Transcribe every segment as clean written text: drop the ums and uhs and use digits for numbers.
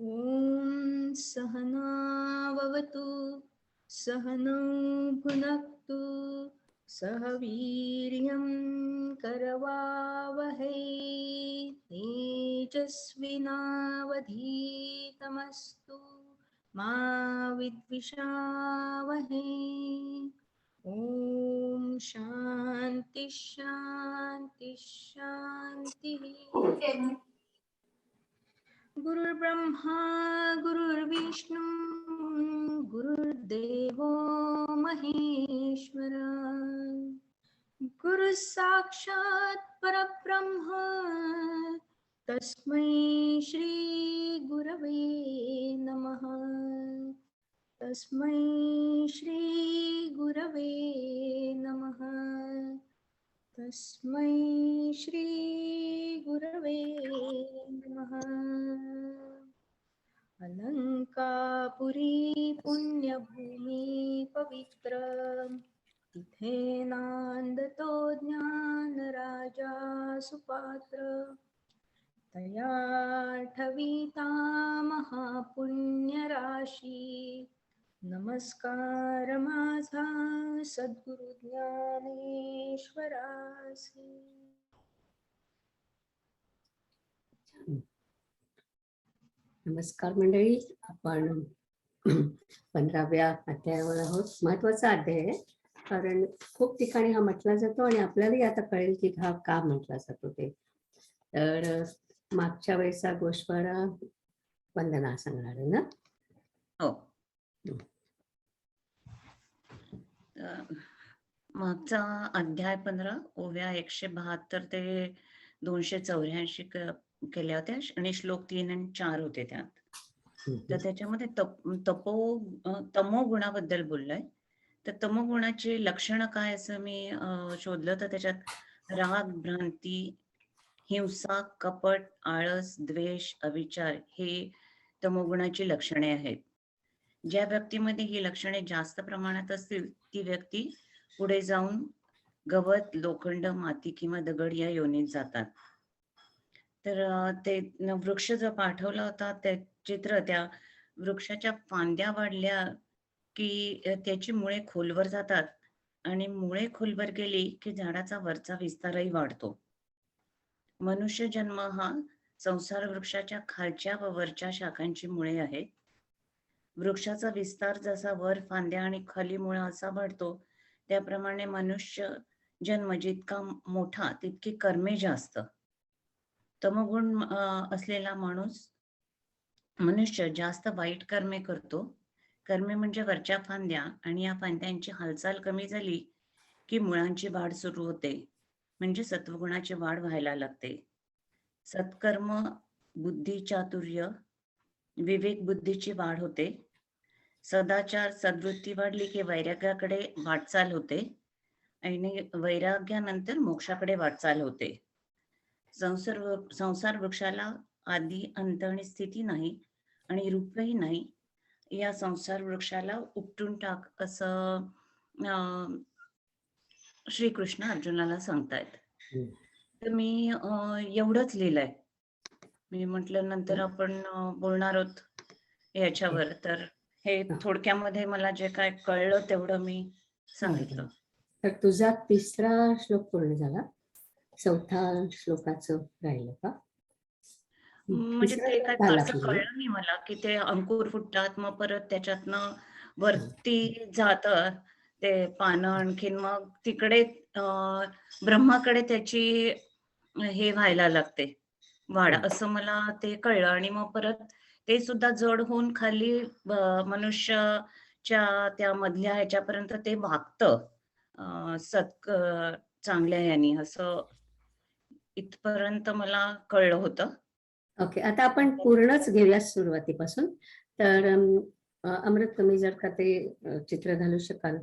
ॐ सहनाववतु सहनौ भुनक्तु सह वीर्यं करवावहै तेजस्विनावधीतमस्तु मा विद्विषावहै। ॐ शान्ति शान्ति शान्तिः। गुरुर्ब्रह्मा गुरुर्विष्णु गुरुर्देवो महेश्वर गुरुः साक्षात् परब्रह्म तस्मै श्री गुरवे नमः। तस्मै श्री गुरवे नमः। तस्मै श्री गुरवे नमः। अलंकापुरी पुण्यभूमी पवित्र तिथे नांदतो ज्ञानराजा सुपात्र तया ठविता महापुण्यराशी नमस्कार माझा सद्गुरु ज्ञानेश्वरासी। नमस्कार मंडळी, आपण 15व्या अध्यायावर आहोत. महत्वाचा अध्याय आहे, कारण खूप ठिकाणी हा म्हटला जातो आणि आपल्यालाही आता कळेल की हा का म्हटला जातो ते. तर मागच्या वेळेचा गोष्वारा वंदना सांगणार आहे ना? हो. मागचा अध्याय 15 ओव्या 172 ते 284 केल्या होत्या आणि श्लोक 3 आणि 4 होते त्यात. तर त्याच्यामध्ये तमोगुणाबद्दल बोललाय. तर तमोगुणाचे लक्षण काय असं मी शोधलं, तर त्याच्यात राग, भ्रांती, हिंसा, कपट, आळस, द्वेष, अविचार हे तमोगुणाची लक्षणे आहेत. ज्या व्यक्तीमध्ये ही लक्षणे जास्त प्रमाणात असतील ती व्यक्ती पुढे जाऊन गवत, लोखंड, माती किंवा दगड या योनीत जातात. तर ते वृक्ष जो पाठवला होता ते चित्र, त्या वृक्षाच्या फांद्या वाढल्या की त्याची मुळे खोलवर जातात आणि मुळे खोलवर गेली की झाडाचा वरचा विस्तारही वाढतो. मनुष्य जन्म हा संसार वृक्षाच्या खालच्या व वरच्या शाखांची मुळे आहेत. वृक्षाचा विस्तार जसा वर फांद्या आणि खाली मुळा असा वाढतो, त्याप्रमाणे मनुष्य जन्म जितका मोठा तितकी कर्मे जास्त. तमोगुण असलेला मनुष्य जास्त वाईट कर्मे करतो. कर्मे म्हणजे वरच्या फांद्या, आणि या फांद्यांची हालचाल कमी झाली की मुळांची वाढ सुरू होते, म्हणजे सत्वगुणाची वाढ व्हायला लागते. सत्कर्म, बुद्धी चातुर्य, विवेक बुद्धीची वाढ होते. सदाचार, सद्वृत्ती वाढली की वैराग्याकडे वाटचाल होते आणि वैराग्यानंतर मोक्षाकडे वाटचाल होते. संसार वृक्षाला आदी, अंत आणि स्थिती नाही आणि रूपही नाही. या संसार वृक्षाला उपटून टाक असं श्रीकृष्ण अर्जुनाला सांगतायत. तर मी एवढंच लिहिलंय. मी म्हटलं नंतर आपण बोलणार आहोत याच्यावर. तर हे थोडक्यामध्ये मला जे काय कळलं तेवढं मी सांगितलं. तर तुझा 3रा श्लोक पूर्ण झाला, 4थ्या श्लोकाचं राहिलं का? म्हणजे ते काय असं कळलं नाही मला की ते अंकुर फुटतात, मग परत त्याच्यातनं वरती जात ते पानं, आणखीन मग तिकडे ब्रह्माकडे त्याची हे व्हायला लागते वाढ, असं मला ते कळलं. आणि मग परत ते सुद्धा जड होऊन खाली मनुष्याच्या त्या मधल्या ह्याच्यापर्यंत ते वागतं चांगल्या ह्यानी, असं इथपर्यंत मला कळलं होतं. ओके, आता आपण पूर्णच घेऊया सुरुवातीपासून. तर अमृत, तुम्ही जर का ते चित्र घालू शकाल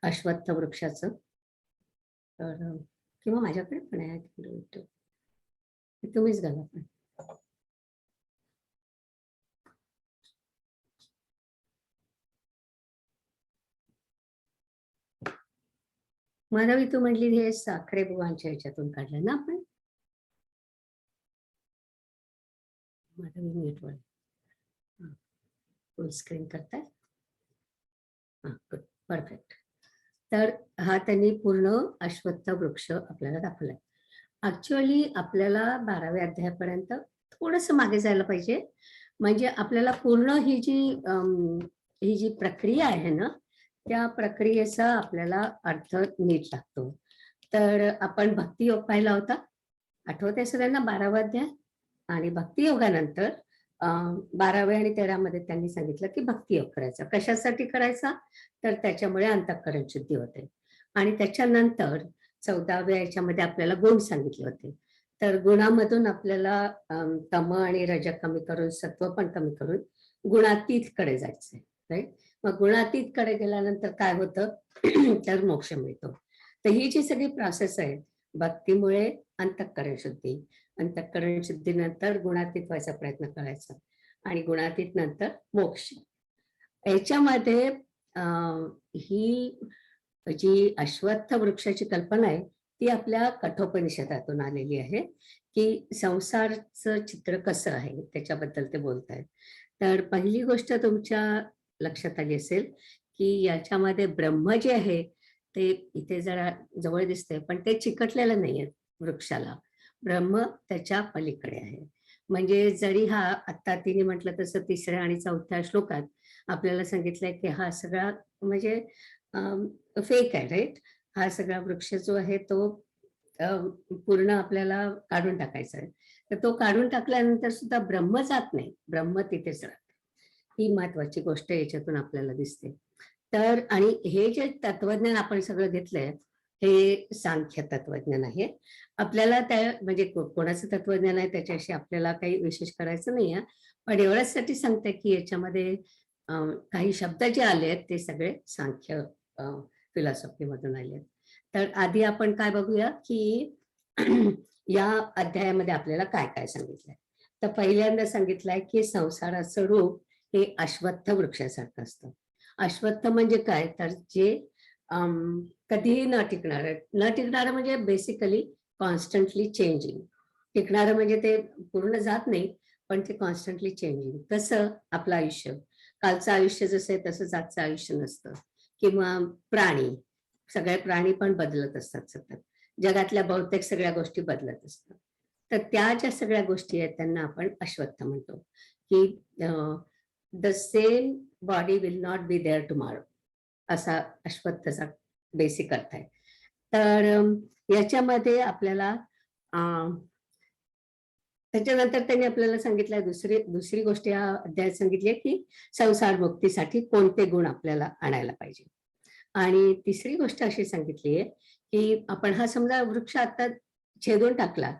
अश्वत्थ वृक्षाचं, तर किंवा माझ्याकडे पण आहे, तुम्हीच घाला पण. माधवी, तू म्हटली हे साखरे बुवांच्या ह्याच्यातून काढलं ना आपण? माधवी नीट वर. फुल स्क्रीन करताय? हा, गुड, परफेक्ट. तर हा त्यांनी पूर्ण अश्वत्थ वृक्ष आपल्याला दाखवलाय. ऍक्च्युअली आपल्याला 12व्या अध्यायापर्यंत थोडंसं मागे जायला पाहिजे, म्हणजे आपल्याला पूर्ण ही जी प्रक्रिया आहे ना, त्या प्रक्रियेचा आपल्याला अर्थ नीट लागतो. तर आपण भक्तियोग पाहिला होता, आठवतंय सगळ्यांना? 12वा अध्याय. आणि भक्तियोगानंतर 12व्या आणि 13मध्ये त्यांनी सांगितलं की भक्तियोग करायचा. कशासाठी करायचा? तर त्याच्यामुळे अंतःकरण शुद्धी होते. आणि त्याच्यानंतर 14व्या याच्यामध्ये आपल्याला गुण सांगितले होते. तर गुणामधून आपल्याला तम आणि रज कमी करून, सत्व पण कमी करून गुणातीत कडे जायचंय, राईट? मग गुणातीत कडे गेल्यानंतर काय होतं? तर मोक्ष मिळतो. तर ही जी सगळी प्रोसेस आहे, भक्तीमुळे अंतःकरण शुद्धी, अंतःकरण शुद्धीनंतर गुणातीत व्हायचा प्रयत्न करायचा, आणि गुणातीत नंतर मोक्ष. याच्यामध्ये ही जी अश्वत्थ वृक्षाची कल्पना आहे ती आपल्या कठोपनिषदातून आलेली आहे, की संसारचं चित्र कसं आहे त्याच्याबद्दल ते बोलत आहेत. तर पहिली गोष्ट तुमच्या लक्षात आली असेल की याच्यामध्ये ब्रह्म जे आहे ते इथे जरा जवळ दिसतंय, पण ते चिकटलेलं नाहीये वृक्षाला. ब्रह्म त्याच्या पलीकडे आहे. म्हणजे जरी हा आत्ता तिने म्हटलं तसं 3ऱ्या आणि 4थ्या श्लोकात आपल्याला सांगितलंय की हा सगळा म्हणजे फेक आहे, राईट? हा सगळा वृक्ष जो आहे तो पूर्ण आपल्याला काढून टाकायचा आहे. तर तो काढून टाकल्यानंतर सुद्धा ब्रह्म जात नाही, ब्रह्म तिथेच राहते. ही महत्वाची गोष्ट याच्यातून आपल्याला दिसते. तर आणि हे जे तत्वज्ञान आपण सगळं घेतलंय हे सांख्य तत्वज्ञान आहे. आपल्याला त्या म्हणजे कोणाचं तत्वज्ञान आहे त्याच्याशी आपल्याला काही विशेष करायचं नाही आहे, पण एवढ्यासाठी सांगते की याच्यामध्ये काही शब्द जे आले आहेत ते सगळे सांख्य फिलॉसॉफी मधून आले आहेत. तर आधी आपण काय बघूया की या अध्यायामध्ये आपल्याला काय काय सांगितलंय. तर पहिल्यांदा सांगितलंय की संसाराचं रूप हे अश्वत्थ वृक्षासारखं असतं. अश्वत्थ म्हणजे काय? तर जे कधीही न टिकणारं म्हणजे बेसिकली कॉन्स्टंटली चेंजिंग. टिकणारं म्हणजे ते पूर्ण जात नाही, पण ते कॉन्स्टंटली चेंजिंग. कसं आपलं आयुष्य, कालचं आयुष्य जसं आहे तसंच आजचं आयुष्य नसतं. किंवा प्राणी, सगळे प्राणी पण बदलत असतात सतत. जगातल्या बहुतेक सगळ्या गोष्टी बदलत असतात. तर त्या ज्या सगळ्या गोष्टी आहेत त्यांना आपण अश्वत्थ म्हणतो, की the same body will not be there tomorrow, असा अश्वत्थचा बेसिक अर्थ आहे. तर याच्यामध्ये आपल्याला त्याच्यानंतर त्यांनी आपल्याला सांगितलं दुसरी गोष्ट या अध्यायात सांगितली आहे की संसार मुक्तीसाठी कोणते गुण आपल्याला आणायला पाहिजे. आणि तिसरी गोष्ट अशी सांगितली आहे की आपण हा समजा वृक्ष आता छेदून टाकला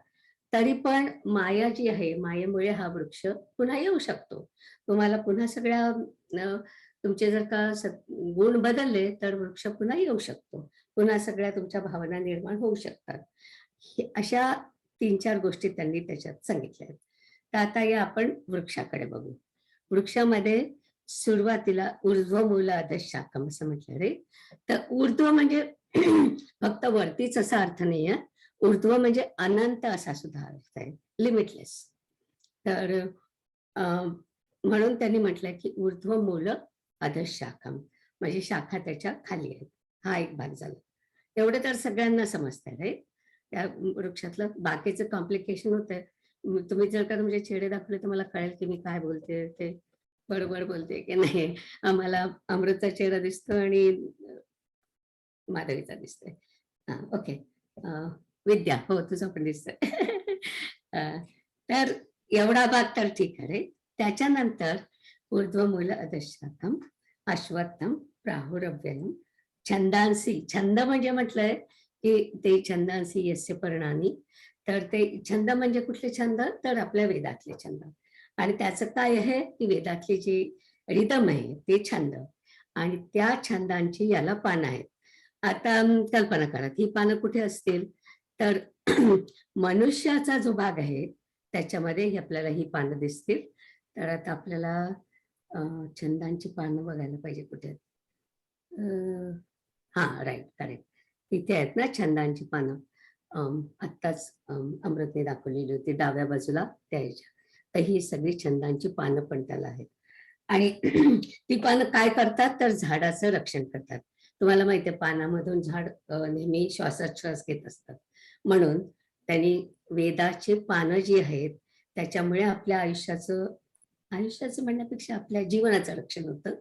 तरी पण माया जी आहे, मायेमुळे हा वृक्ष पुन्हा येऊ शकतो. तुम्हाला पुन्हा सगळ्या तुमचे जर का गुण बदलले तर वृक्ष पुन्हा येऊ शकतो, पुन्हा सगळ्या तुमच्या भावना निर्माण होऊ शकतात. अशा 3-4 गोष्टी त्यांनी त्याच्यात सांगितल्या आहेत. तर आता या आपण वृक्षाकडे बघू. वृक्षामध्ये सुरुवातीला ऊर्ध्वमूल अधःशाखम असं म्हटलं रे. तर ऊर्ध्व म्हणजे फक्त वरतीच असा अर्थ नाहीये, ऊर्ध्व म्हणजे अनंत असा सुद्धा अर्थ आहे, लिमिटलेस. तर म्हणून त्यांनी म्हटलंय की ऊर्ध्वमूल अधःशाखम म्हणजे शाखा त्याच्या खाली आहेत. हा एक भाग झाला. एवढं तर सगळ्यांना समजतंय, राईट? त्या वृक्षातलं बाकीचं कॉम्प्लिकेशन होतंय. तुम्ही जर का तुमचे चेहरे दाखवले तर मला कळेल की मी काय बोलते, ते बरोबर बोलते की नाही. आम्हाला अमृतचा चेहरा दिसतो आणि माधवीचा दिसतोय. ओके. विद्या, हो तुझा पण दिसतोय. तर एवढा भाग तर ठीक आहे. त्याच्यानंतर ऊर्ध्वमूल अधःशाखम अश्वत्थम प्राहुरव्ययम छंदांसी. छंद म्हणजे म्हटलंय की ते छंदांसी यस्य पर्णानी. तर ते छंद म्हणजे कुठले छंद? तर आपल्या वेदातले छंद. आणि त्याचं काय आहे की वेदातली जी रिदम आहे ते छंद, आणि त्या छंदांची याला पानं आहेत. आता कल्पना करा ही पानं कुठे असतील? तर मनुष्याचा जो भाग आहे त्याच्यामध्ये आपल्याला ही पानं दिसतील. तर आता आपल्याला छंदांची पानं बघायला पाहिजे कुठे. हा, राईट, करेक्ट. तिथे आहेत ना छंदांची पानं. आत्ताच अमृतने दाखवलेली होती डाव्या बाजूला त्या ह्याच्या. तर ही सगळी छंदांची पानं पण त्याला आहेत. आणि ती पानं काय करतात तर झाडाचं रक्षण करतात. तुम्हाला माहितीये पानामधून झाड नेहमी श्वासोच्छ्वास घेत असतात. म्हणून त्यांनी वेदाची पानं जी आहेत त्याच्यामुळे आपल्या आयुष्याचं म्हणण्यापेक्षा आपल्या जीवनाचं रक्षण होतं.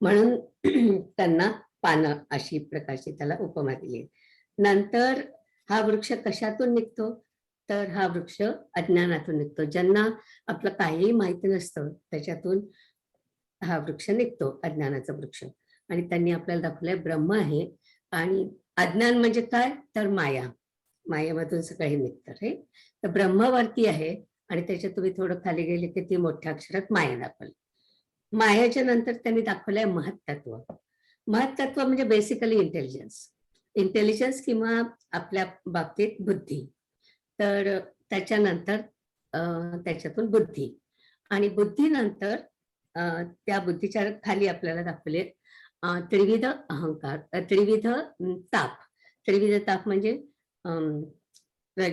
म्हणून त्यांना पानं अशी प्रकारची त्याला उपमा दिली. नंतर हा वृक्ष कशातून निघतो तर हा वृक्ष अज्ञानातून निघतो. ज्यांना आपलं काहीही माहिती नसतं त्याच्यातून हा वृक्ष निघतो, अज्ञानाचा वृक्ष. आणि त्यांनी आपल्याला दाखवलंय ब्रह्म आहे आणि अज्ञान म्हणजे काय तर माया. मायेमधून सगळं हे निघतं रे. तर ब्रह्मवरती आहे आणि त्याच्यात तुम्ही थोडं खाली गेले की ती मोठ्या अक्षरात माया दाखवली. मायाच्या नंतर त्यांनी दाखवलंय महत्तत्व. महत्तत्व म्हणजे बेसिकली इंटेलिजन्स किंवा आपल्या बाबतीत बुद्धी. तर त्याच्यानंतर त्याच्यातून बुद्धी आणि बुद्धीनंतर त्या बुद्धीच्या खाली आपल्याला दाखवले त्रिविध अहंकार, त्रिविध ताप म्हणजे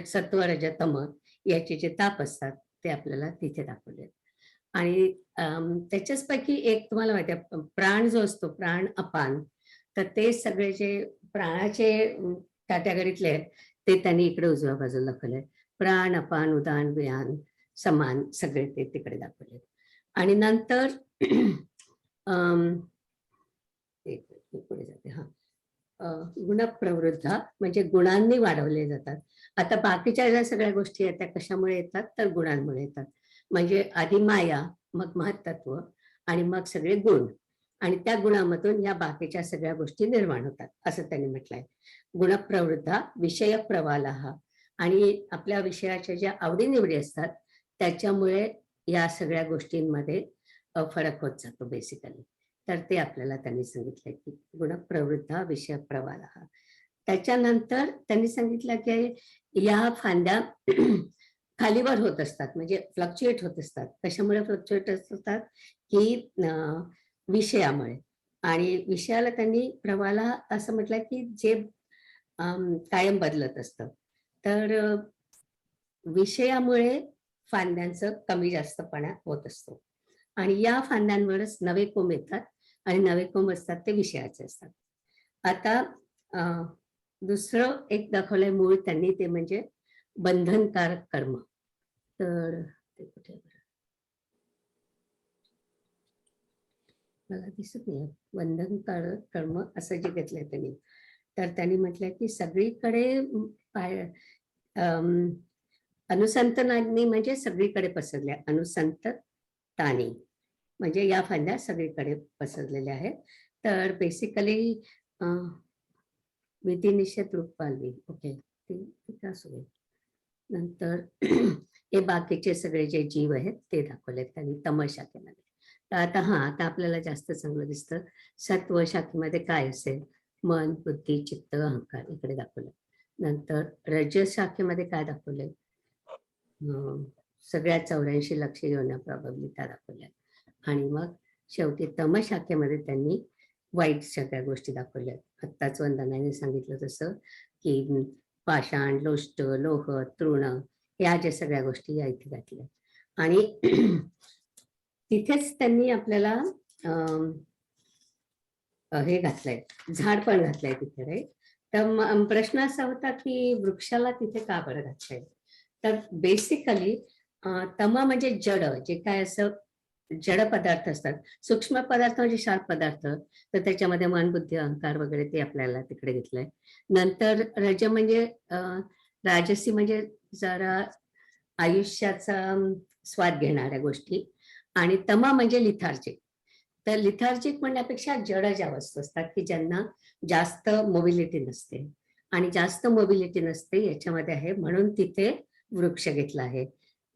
सत्व रज तम याचे जे ताप असतात ते आपल्याला तिथे दाखवले. आणि त्याच्याच पैकी एक तुम्हाला माहिती आहे प्राण जो असतो, प्राण अपान, तर ते सगळे जे प्राणाचे कॅटेगरीतले आहेत ते त्यांनी इकडे उजव्या बाजूला दाखवले. प्राण अपान उदान व्यान समान सगळे ते तिकडे दाखवले. आणि नंतर पुढे जाते गुणप्रवृद्धा म्हणजे गुणांनी वाढवले जातात. आता बाकीच्या ज्या सगळ्या गोष्टी आहेत त्या कशामुळे येतात तर गुणांमुळे येतात. म्हणजे आधी माया, मग महत्तत्व आणि मग सगळे गुण, आणि त्या गुणामधून या बाकीच्या सगळ्या गोष्टी निर्माण होतात असं त्यांनी म्हटलंय. गुणप्रवृद्धा विषय प्रवालाहा, आणि आपल्या विषयाच्या ज्या आवडीनिवडी असतात त्याच्यामुळे या सगळ्या गोष्टींमध्ये फरक होत जातो बेसिकली. तर ते आपल्याला त्यांनी सांगितलंय की गुणप्रवृद्धा विषय प्रवालाहा. त्याच्यानंतर त्यांनी सांगितलं की या फांद्या खालीवर होत असतात, म्हणजे फ्लक्च्युएट होत असतात. कशामुळे फ्लक्च्युएट असतात की विषयामुळे. आणि विषयाला त्यांनी प्रवाला असं म्हटलं की जे कायम बदलत असतं. तर विषयामुळे फांद्यांचं कमी जास्तपणा होत असतो आणि या फांद्यांवरच नवे कोंब येतात आणि नवे कोंब असतात ते विषयाचे असतात. आता दुसरं एक दाखवलंय मूळ त्यांनी, ते म्हणजे बंधनकारक कर्म. तर ते कुठे मला दिसत नाही, बंधनकारक कर्म असं जे घेतलंय त्यांनी. तर त्यांनी म्हटलंय की सगळीकडे अनुसंतनानी म्हणजे सगळीकडे पसरल्या, अनुसंततानी म्हणजे या फांद्या सगळीकडे पसरलेल्या आहेत. तर बेसिकली विधिनिषेध रूपाली, ओके ते असू दे. नंतर हे बाकीचे सगळे जे जीव आहेत ते दाखवलेत त्यांनी तमशाखेमध्ये. तर आता आपल्याला जास्त चांगलं दिसतं. सत्व शाखेमध्ये काय असेल, मन बुद्धी चित्त अहंकार इकडे दाखवलं. नंतर रजस शाखेमध्ये काय दाखवलंय, सगळ्या 84 लक्ष योजना प्रॉबॅबिलिटी दाखवल्या. आणि मग शेवटी तम शाखेमध्ये त्यांनी वाईट सगळ्या गोष्टी दाखवल्या. आत्ताच वंदनाने सांगितलं तसं की पाषाण लोष्ट लोह तृण या ज्या सगळ्या गोष्टी या इथे घातल्या. आणि तिथेच त्यांनी आपल्याला हे घातलंय, झाड पण घातलंय तिथे रे. तर प्रश्न असा होता की वृक्षाला तिथे का बरं घातलंय. तर बेसिकली तम म्हणजे जड, जे काय असं जड पदार्थ असतात, सूक्ष्म पदार्थ म्हणजे शार्प पदार्थ, तर त्याच्यामध्ये मन बुद्धी अहंकार वगैरे ते आपल्याला तिकडे घेतलंय. नंतर रज म्हणजे राजसी म्हणजे जरा आयुष्याचा स्वाद घेणाऱ्या गोष्टी, आणि तमा म्हणजे लिथार्जिक. तर लिथार्जिक म्हणण्यापेक्षा जड ज्या वस्तू असतात की ज्यांना जास्त मोबिलिटी नसते, आणि जास्त मोबिलिटी नसते याच्यामध्ये आहे, म्हणून तिथे वृक्ष घेतला आहे.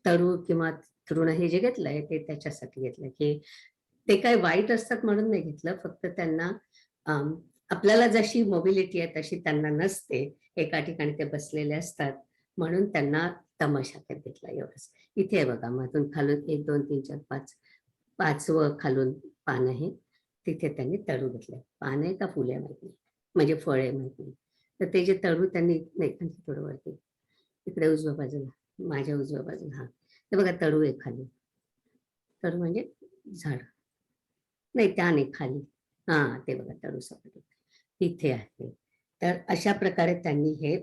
तरु किंवा तृण हे जे घेतलंय ते त्याच्यासाठी घेतलंय की ते काय वाईट असतात म्हणून नाही घेतलं, फक्त त्यांना आपल्याला जशी मोबिलिटी आहे तशी त्यांना नसते, एका ठिकाणी ते बसलेले असतात, म्हणून त्यांना तमशाखेत घेतला. एवढंच इथे आहे बघा, मधून खालून 1 2 3 4 5 5वं खालून पान आहे, तिथे त्यांनी तळू घेतलंय. पान आहे का फुले माहित नाही, म्हणजे फळ आहे माहित नाही. तर ते जे तळू त्यांनी नाही, थोडं वरती इकडे उजव्या बाजूला, माझ्या उजव्या बाजूला, हा ते बघा तळू आहे खाली. तळू म्हणजे झाड. नाही त्या नाही, खाली. ते बघा तरू सपाटी तिथे आहे. तर अशा प्रकारे त्यांनी हे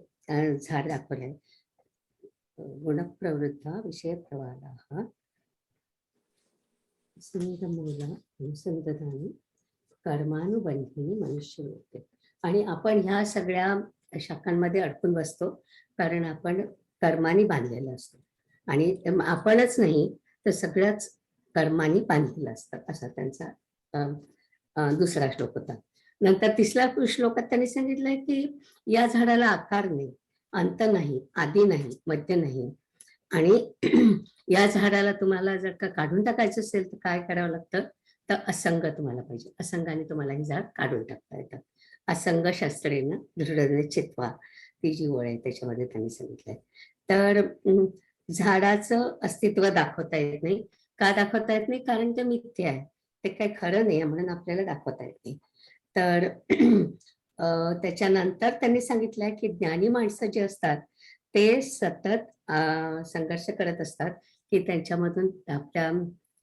झाड दाखवलंय. गुणप्रवृत्ता विषय प्रवाला संगमूला अनुसंधानी कर्मानुबंधिनी मनुष्य होते. आणि आपण ह्या सगळ्या शाखांमध्ये अडकून बसतो, कारण आपण कर्मानी बांधलेलं असतो. आणि आपणच नाही तर सगळ्याच कर्मानी बांधलेलं असतं, असा त्यांचा दुसरा श्लोक होता. नंतर तिसऱ्या श्लोकात त्यांनी सांगितलंय की या झाडाला आकार नाही, अंत नाही, आदी नाही, मध्य नाही. आणि या झाडाला तुम्हाला जर का काढून टाकायचं असेल तर काय करावं लागतं, तर असंग तुम्हाला पाहिजे. असंगाने तुम्हाला हे झाड काढून टाकता येतं. असंग शास्त्रेनं दृढ चित्वा, ती जी ओळ आहे त्याच्यामध्ये त्यांनी सांगितलंय. तर झाडाचं अस्तित्व दाखवता येत नाही. का दाखवता येत नाही? कारण ते मिथ्य आहे, ते काही खरं नाही म्हणून आपल्याला दाखवता येत नाही. तर त्याच्यानंतर त्यांनी सांगितलंय की ज्ञानी माणसं जे असतात ते सतत संघर्ष करत असतात, की त्यांच्यामधून आपल्या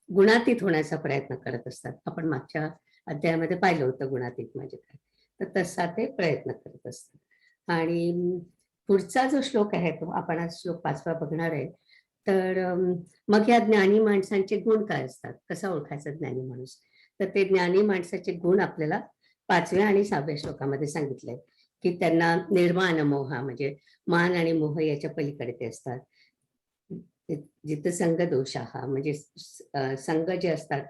गुणातीत होण्याचा प्रयत्न करत असतात. आपण मागच्या अध्यायामध्ये पाहिलं होतं गुणातीत म्हणजे काय, तर तसा ते प्रयत्न करत असतात. आणि पुढचा जो श्लोक आहे तो आपण आज श्लोक 5वा बघणार आहे. तर मग या ज्ञानी माणसांचे गुण काय असतात, कसा ओळखायचा ज्ञानी माणूस, तर ते ज्ञानी माणसाचे गुण आपल्याला 5व्या आणि 6व्या श्लोकामध्ये सांगितलंय की त्यांना निर्माण मोह, म्हणजे मान आणि मोह याच्या पलीकडे ते असतात. जिथं संघ दोष हा, म्हणजे संघ जे असतात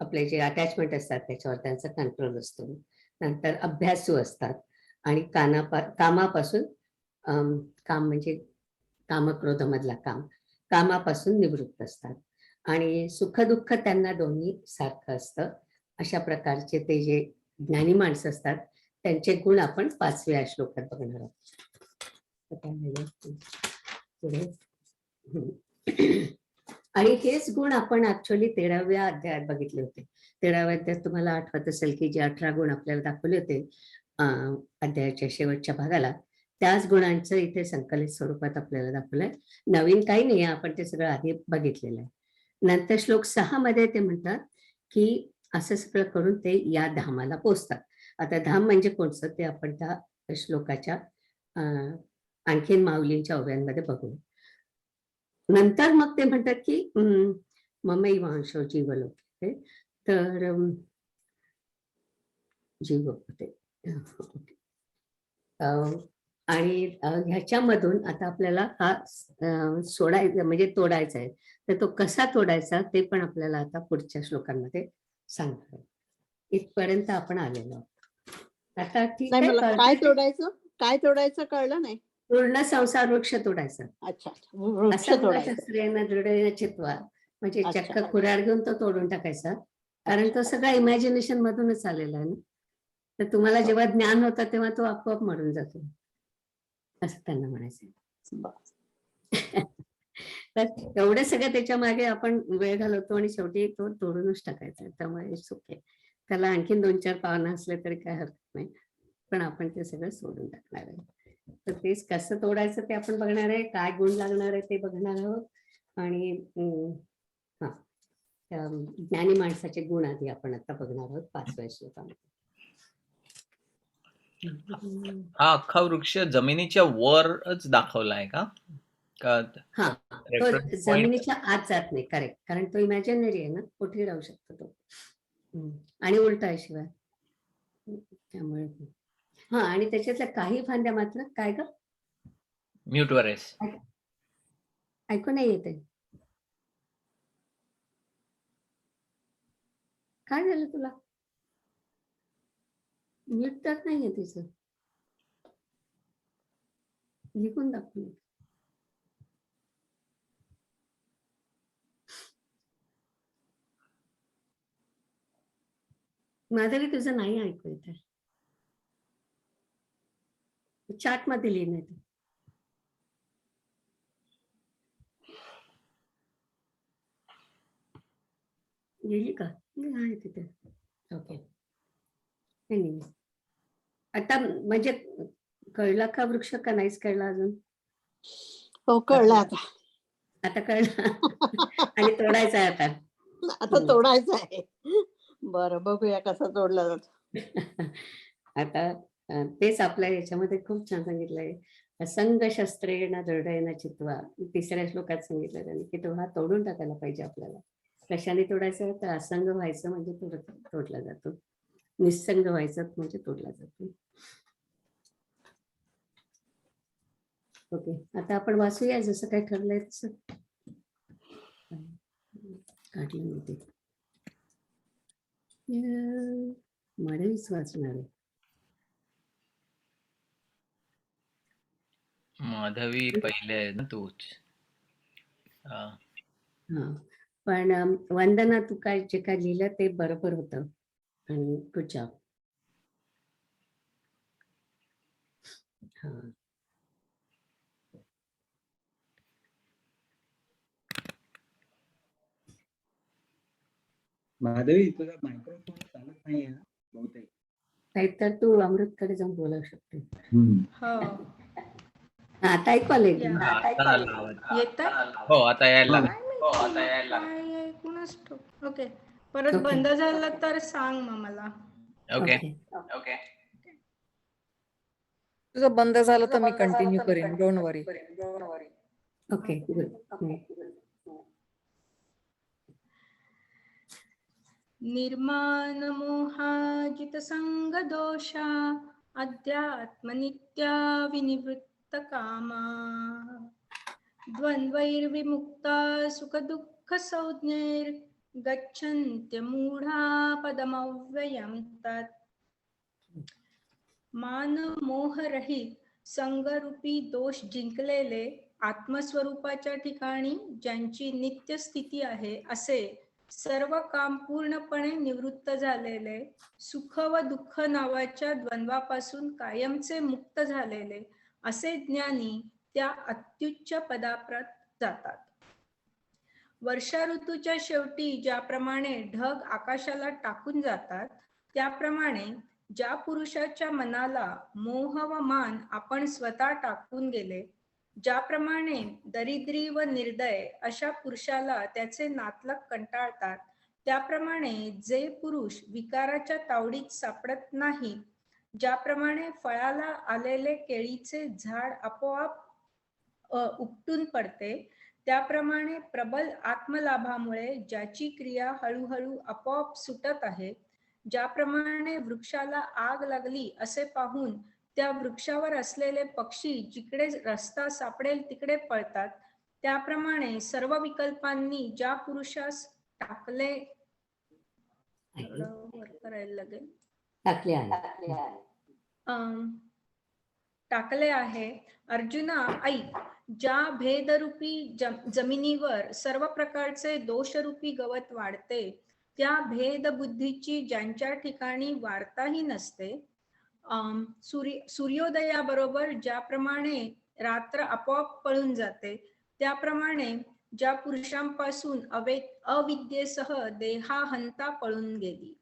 आपले, जे अटॅचमेंट असतात त्याच्यावर त्यांचा कंट्रोल असतो. नंतर अभ्यासू असतात आणि कामापासून काम म्हणजे कामक्रोध मधला कामापासून निवृत्त असतात. आणि सुख दुःख त्यांना दोन्ही सारखं असतं. अशा प्रकारचे ते जे ज्ञानी माणसं असतात त्यांचे गुण आपण 5व्या श्लोकात बघणार आहोत. आणि हेच गुण आपण ऍक्च्युअली 13व्या अध्यायात बघितले होते. 13व्या अध्यायात तुम्हाला आठवत असेल की जे 18 गुण आपल्याला दाखवले होते अध्यायाच्या शेवटच्या भागाला, त्याच गुणांचं इथे संकलित स्वरूपात आपल्याला दाखवलंय. नवीन काही नाही, आपण ते सगळं आधी बघितलेलं आहे. नंतर श्लोक 6 मध्ये ते म्हणतात की असं सगळं करून ते या धामाला पोचतात. आता धाम म्हणजे कोणतं ते आपण त्या श्लोकाच्या आणखीन माऊलींच्या ओव्यांमध्ये बघू. नंतर मग ते म्हणतात की ममैवांशो जीवलोके, तर जीव होते. आणि ह्याच्यामधून आता आपल्याला हा सोडायचा म्हणजे तोडायचा आहे. तर तो कसा तोडायचा ते पण आपल्याला आता पुढच्या श्लोकांमध्ये सांगणार. इथपर्यंत आपण आलेलो आहोत. आता ठीक नाही, आहे, मला काय तोडायचं कळलं नाही. पूर्ण संसार वृक्ष तोडायचा. अच्छा, वृक्ष असंग तोडायचं. शास्त्रेनं दृढ चित्वा, म्हणजे अच्छा. चक्क कुऱ्हाड घेऊन तो तोडून टाकायचा. कारण तो सगळा इमॅजिनेशन मधूनच आलेला आहे ना. तर तुम्हाला जेव्हा ज्ञान होतं तेव्हा तो आपोआप मरून जातो, असं त्यांना म्हणायचं. तर एवढं सगळं त्याच्या मागे आपण वेळ घालवतो आणि शेवटी तो तोडूनच टाकायचा. त्यामुळे सुखे त्याला आणखीन 2-4 पावनं असले तरी काय हरकत नाही, पण आपण ते सगळं सोडून टाकणार आहे. तर तेच कसं तोडायचं ते आपण बघणार आहे, काय गुण लागणार आहे ते बघणार आहोत. आणि ज्ञानी माणसाचे गुण आधी आपण आता बघणार आहोत 5व्या श्लोकामध्ये. हा अख्खा वृक्ष जमिनीच्या वरच दाखवलाय का? हा, तो जमिनीच्या आत जात नाही, करेक्ट, कारण तो इमॅजिनरी आहे ना, कुठे राहू शकतो तो. आणि उलटा आहे शिवाय, त्यामुळे आणि त्याच्यातल्या काही फांद्या मात्र काय ग म्यूट वर आहेस, ऐकू नाही येते. काय झालं तुला? म्यूट तर नाहीये तिचं, लिहून दाखवून. माधवी तुझं नाही ऐकू येत आहे, चॅट मध्ये लिहिणं येतं. गेली का? आहे तिथे. ओके, नाही आता म्हणजे कळला का वृक्ष का नाहीच कळला अजून? हो, कळलं आता. आता कळलं. आणि तोडायचं आहे आता. आता तोडायचं आहे. बरं, बघूया कसा जोडला जातो. आता तेच आपल्या याच्यामध्ये खूप छान सांगितलंय. असंग शस्त्रेण दृढेन चित्वा, तिसऱ्या श्लोकात सांगितलं त्यांनी की तो हा तोडून टाकायला पाहिजे आपल्याला. कशाने तोडायचं तर असंग व्हायचं म्हणजे तोडला जातो, निसंग व्हायचं म्हणजे तोडला जातो. ओके, आता आपण वाचूया जसं काय ठरलंय तसं. काढलं मी ते माधवीच वाचणार आहे. माधवी पहिले आहे ना तूच. हा. हा, पण वंदना तू काय जे काय लिहिलं ते बरोबर होतं आणि गुड जॉब. हा, माधवी तुझा मायक्रोफोन चालत नाही आहे बहुतेक. तर तू अमृतकडे जाऊन बोलावू शकते. हो आता ऐकू आलंय या. तुला? आता आला आवाज. येतंय हो आता यायला लागला. काय माहिती काय ऐकूनच ठेव. ओके, परत ओके. बंद झालं तर सांग मग मला. ओके. ओके. तुझं बंद झालं तर मी कंटिन्यू करेन, डोंट वरी. Okay, good. निर्माण मोहाजित संग दोषा अध्यात्मनित्या विनिवृत्त कामा द्वंद्वैर्विमुक्ता सुख दुःख संज्ञैर् गच्छन्त्य मूढा पदमव्ययं तत्. मान मोहरहित संगरूपी दोष जिंकलेले आत्मस्वरूपाच्या ठिकाणी ज्यांची नित्य स्थिती आहे, असे सर्व काम पूर्णपणे निवृत्त झालेले, सुख व दुःख नावाच्या द्वंद्वापासून कायमचे मुक्त झालेले असे ज्ञानी त्या अत्युच्च पदापर्यंत जातात. वर्षा ऋतूच्या शेवटी ज्याप्रमाणे ढग आकाशाला टाकून जातात, त्याप्रमाणे ज्या पुरुषाच्या मनाला मोह व मान आपण स्वतः टाकून गेले, ज्याप्रमाणे दरिद्री व निर्दय अशा पुरुषाला त्याचे नातलग कंटाळतात, त्याप्रमाणे जे पुरुष विकाराच्या तावडीत सापडत नाही, ज्याप्रमाणे फळाला आलेले केळीचे झाड आपोआप उपटून पडते, त्याप्रमाणे प्रबल आत्मलाभामुळे ज्याची क्रिया हळूहळू आपोआप सुटत आहे, ज्याप्रमाणे वृक्षाला आग लागली असे पाहून त्या वृक्षावर असलेले पक्षी जिकडे रस्ता सापडेल तिकडे पळतात, त्याप्रमाणे सर्व विकल्पांनी ज्या पुरुषास टाकले करायला लागेल टाकले आहे. अर्जुना ऐक, ज्या भेदरूपी जमिनीवर सर्व प्रकारचे दोषरूपी गवत वाढते, त्या भेद बुद्धीची ज्यांच्या ठिकाणी वार्ताही नसते, सूर्योदयाबरोबर ज्याप्रमाणे रात्र आपोआप पळून जाते, त्याप्रमाणे ज्या पुरुषांपासून अविद्येसह देहाहंता पळून गेली,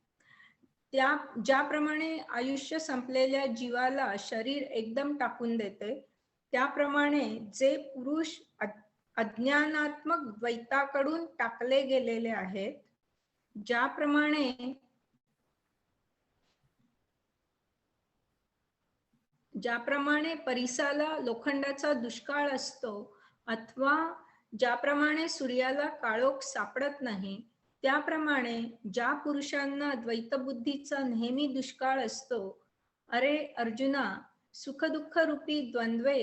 ज्याप्रमाणे आयुष्य संपलेल्या जीवाला शरीर एकदम टाकून देते, त्याप्रमाणे जे पुरुष अज्ञानात्मक द्वैताकडून टाकले गेलेले आहेत, ज्याप्रमाणे परिसाला लोखंडाचा दुष्काळ असतो, अथवा ज्याप्रमाणे सूर्याला काळोख सापडत नाही, त्याप्रमाणे ज्या पुरुषांना द्वैतबुद्धीचा नेहमी दुष्काळ असतो, अरे अर्जुना, सुखदुःख रूपी द्वंद्वे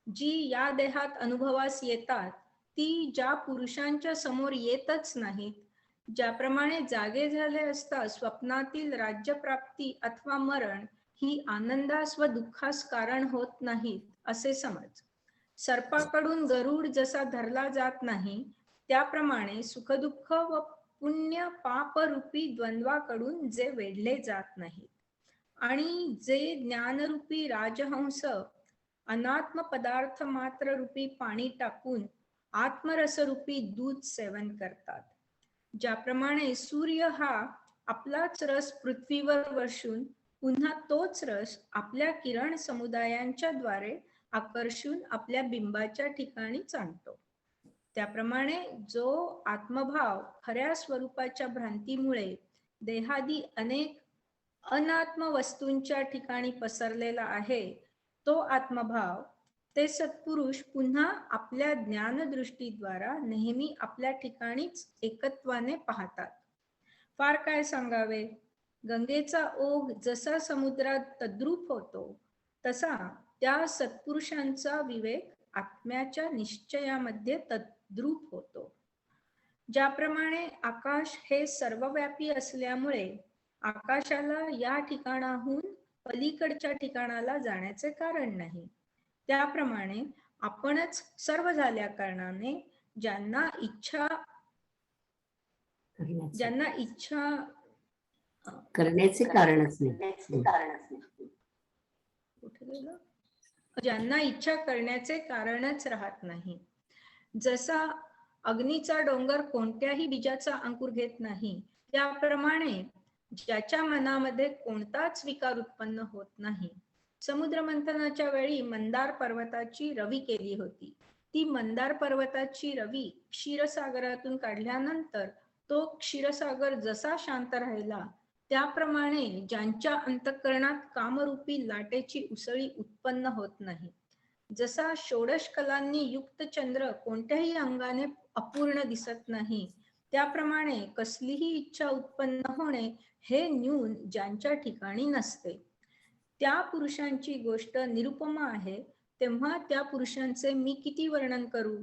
जी या देहात अनुभवास येतात, ती ज्या पुरुषांच्या समोर येतच नाहीत, ज्याप्रमाणे जागे झाले असता स्वप्नातील राज्यप्राप्ती अथवा मरण ही आनंदास व दुःखास कारण होत नाहीत, असे समज. सर्पाकडून गरुड जसा धरला जात नाही, त्याप्रमाणे सुखदुःख व पुण्य पाप रूपी द्वंद्वाकडून जे वेढले जात नाहीत, आणि जे ज्ञानरूपी राजहंस अनात्म पदार्थ मात्र रूपी पाणी टाकून आत्मरसरूपी दूध सेवन करतात, ज्याप्रमाणे सूर्य हा आपलाच रस पृथ्वीवर वर्षून पुन्हा तोच रस आपल्या किरण समुदायांच्या द्वारे आकर्षून आपल्या बिंबाच्या ठिकाणी चांडतो, त्याप्रमाणे जो आत्मभाव खऱ्या स्वरूपाच्या भ्रांतीमुळे देहादी अनेक अनात्म वस्तूंच्या ठिकाणी पसरलेला आहे तो आत्मभाव ते सत्पुरुष पुन्हा आपल्या ज्ञानदृष्टीद्वारा नेहमी आपल्या ठिकाणीच एकत्वाने पाहतात. फार काय सांगावे, गंगेचा ओघ जसा समुद्रात तद्रूप होतो तसा त्या सत्पुरुषांचा विवेक आत्म्याच्या निश्चयामध्ये तद्रूप होतो. ज्याप्रमाणे आकाश हे सर्वव्यापी असल्यामुळे आकाशाला या ठिकाणाहून पलीकडच्या ठिकाणाला जाण्याचे कारण नाही, त्याप्रमाणे आपणच सर्व झाल्या कारणाने ज्यांना इच्छा करण्याचे कारणच नाही. कुठे गेलं? ज्यांना इच्छा करण्याचे कारणच राहत नाही. जसा अग्नीचा डोंगर कोणत्याही बीजाचा अंकुर घेत नाही, त्याप्रमाणे ज्याच्या मनामध्ये कोणताच विकार उत्पन्न होत नाही. समुद्र मंथनाच्या वेळी मंदार पर्वताची रवी केली होती. ती मंदार पर्वताची रवी क्षीरसागरातून काढल्यानंतर तो क्षीरसागर जसा शांत राहिला, त्याप्रमाणे ज्यांच्या अंतःकरणात कामरूपी लाटेची उसळी उत्पन्न होत नाही. जसा षोडश कलांनी युक्त चंद्र कोणत्याही अंगाने अपूर्ण दिसत नाही, त्याप्रमाणे कसलीही इच्छा उत्पन्न होणे हे न्यून ज्यांच्या ठिकाणी नसते. त्या पुरुषांची गोष्ट निरुपमा आहे, तेव्हा त्या पुरुषांचे मी किती वर्णन करू.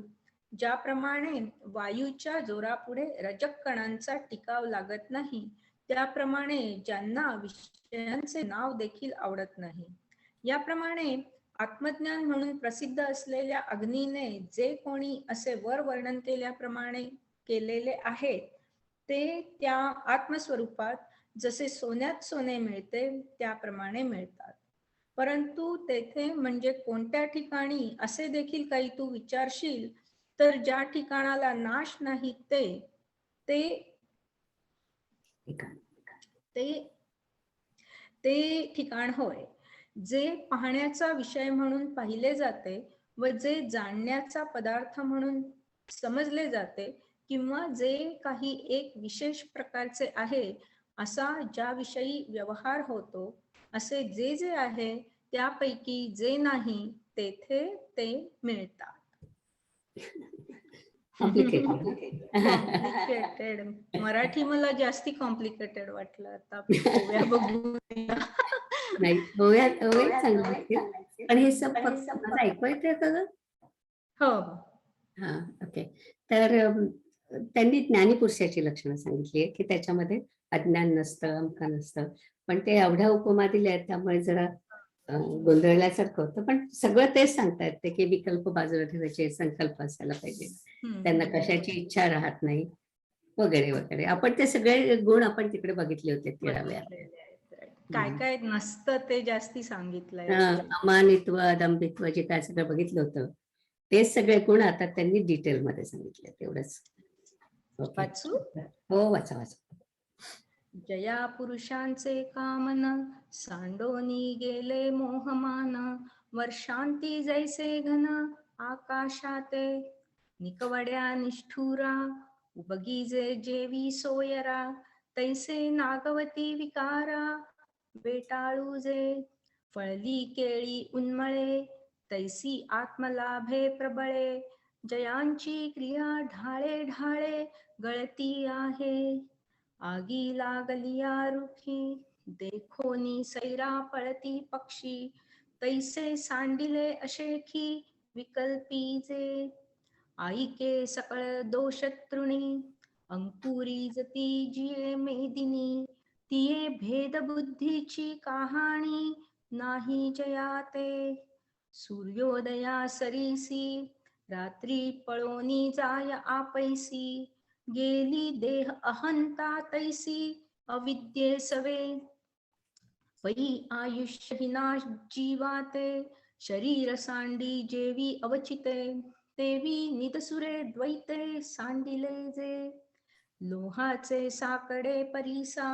ज्याप्रमाणे वायूच्या जोरापुढे रजक कणांचा टिकाव लागत नाही, त्याप्रमाणे ज्यांना विषयांचे नाव देखील आवडत नाही. याप्रमाणे आत्मज्ञान म्हणून प्रसिद्ध असलेल्या अग्नीने जे कोणी असे वर वर्णन केल्याप्रमाणे केलेले आहे, ते त्या आत्मस्वरूपात जसे सोन्यात सोने मिळते त्याप्रमाणे मिळतात. परंतु तेथे म्हणजे कोणत्या ठिकाणी असे देखील काही तू विचारशील तर ज्या ठिकाणाला नाश नाही ते ते ते ठिकाण होय, जे पाहण्याचा विषय म्हणून पाहिले जाते व जे जाणण्याचा पदार्थ म्हणून समजले जाते, किंवा जे काही एक विशेष प्रकारचे आहे असा ज्याविषयी व्यवहार होतो, असे जे जे आहे त्यापैकी जे नाही तेथे ते मिळतात. कॉम्प्लिकेटेड. मराठी मला जास्ती कॉम्प्लिकेटेड वाटलं. आता गोव्या बघूया. नाही, गोव्यात चांगलं वाटेल. पण हे सब फक्त मला ऐकू येतंय का ग? हो. हा, ओके. तर त्यांनी ज्ञानीपुरुषाची लक्षणं सांगितली आहे की त्याच्यामध्ये अज्ञान नसतं, अमका नसतं. पण ते एवढ्या उपमा दिल्या आहेत त्यामुळे जरा गोंधळल्यासारखं होतं. पण सगळं तेच सांगता येते की विकल्प बाजूला ठेवायचे, संकल्प असायला पाहिजे, त्यांना कशाची इच्छा राहत नाही वगैरे वगैरे. आपण ते सगळे गुण आपण तिकडे बघितले होते 13व्या. काय काय नसतं ते जास्ती सांगितलंय. अमानित्व, अदंभित्व जे काय सगळं बघितलं होतं तेच सगळे गुण आता त्यांनी डिटेल मध्ये सांगितले. तेवढंच. वाचू? हो, वाचा वाचा. जया पुरुषांचे कामन सांडोनी गेले मोहमान, वर्षांती जैसे घन आकाशाते निकवड्या निष्ठुरा, उबगी जे जेवी सोयरा, तैसे नागवती विकारा, बेटाळू जे फळली केळी उन्मळे, तैसी आत्मलाभे प्रबळे, जयांची क्रिया ढाळे ढाळे गळती आहे. आगी लागलिया रुखी, देखोनी सैरा पळती पक्षी, तैसे सांडिले अशेखी विकल्पी जे, आईके सकळ दोष तृणी, अंकुरी जती जिये मेदिनी, तिये भेद बुद्धीची कहाणी नाही जयाते. सूर्योदया सरीसी, रात्री पळोनी जाय आपैसी, गेली देह अहंता तैसी अविद्ये सवे, पै आयुष्य विनाश जीवाते, शरीर सांडी जेवी अवचिते, तेवी निदसुरे द्वैते सांडिले जे, लोहाचे साकडे परीसा,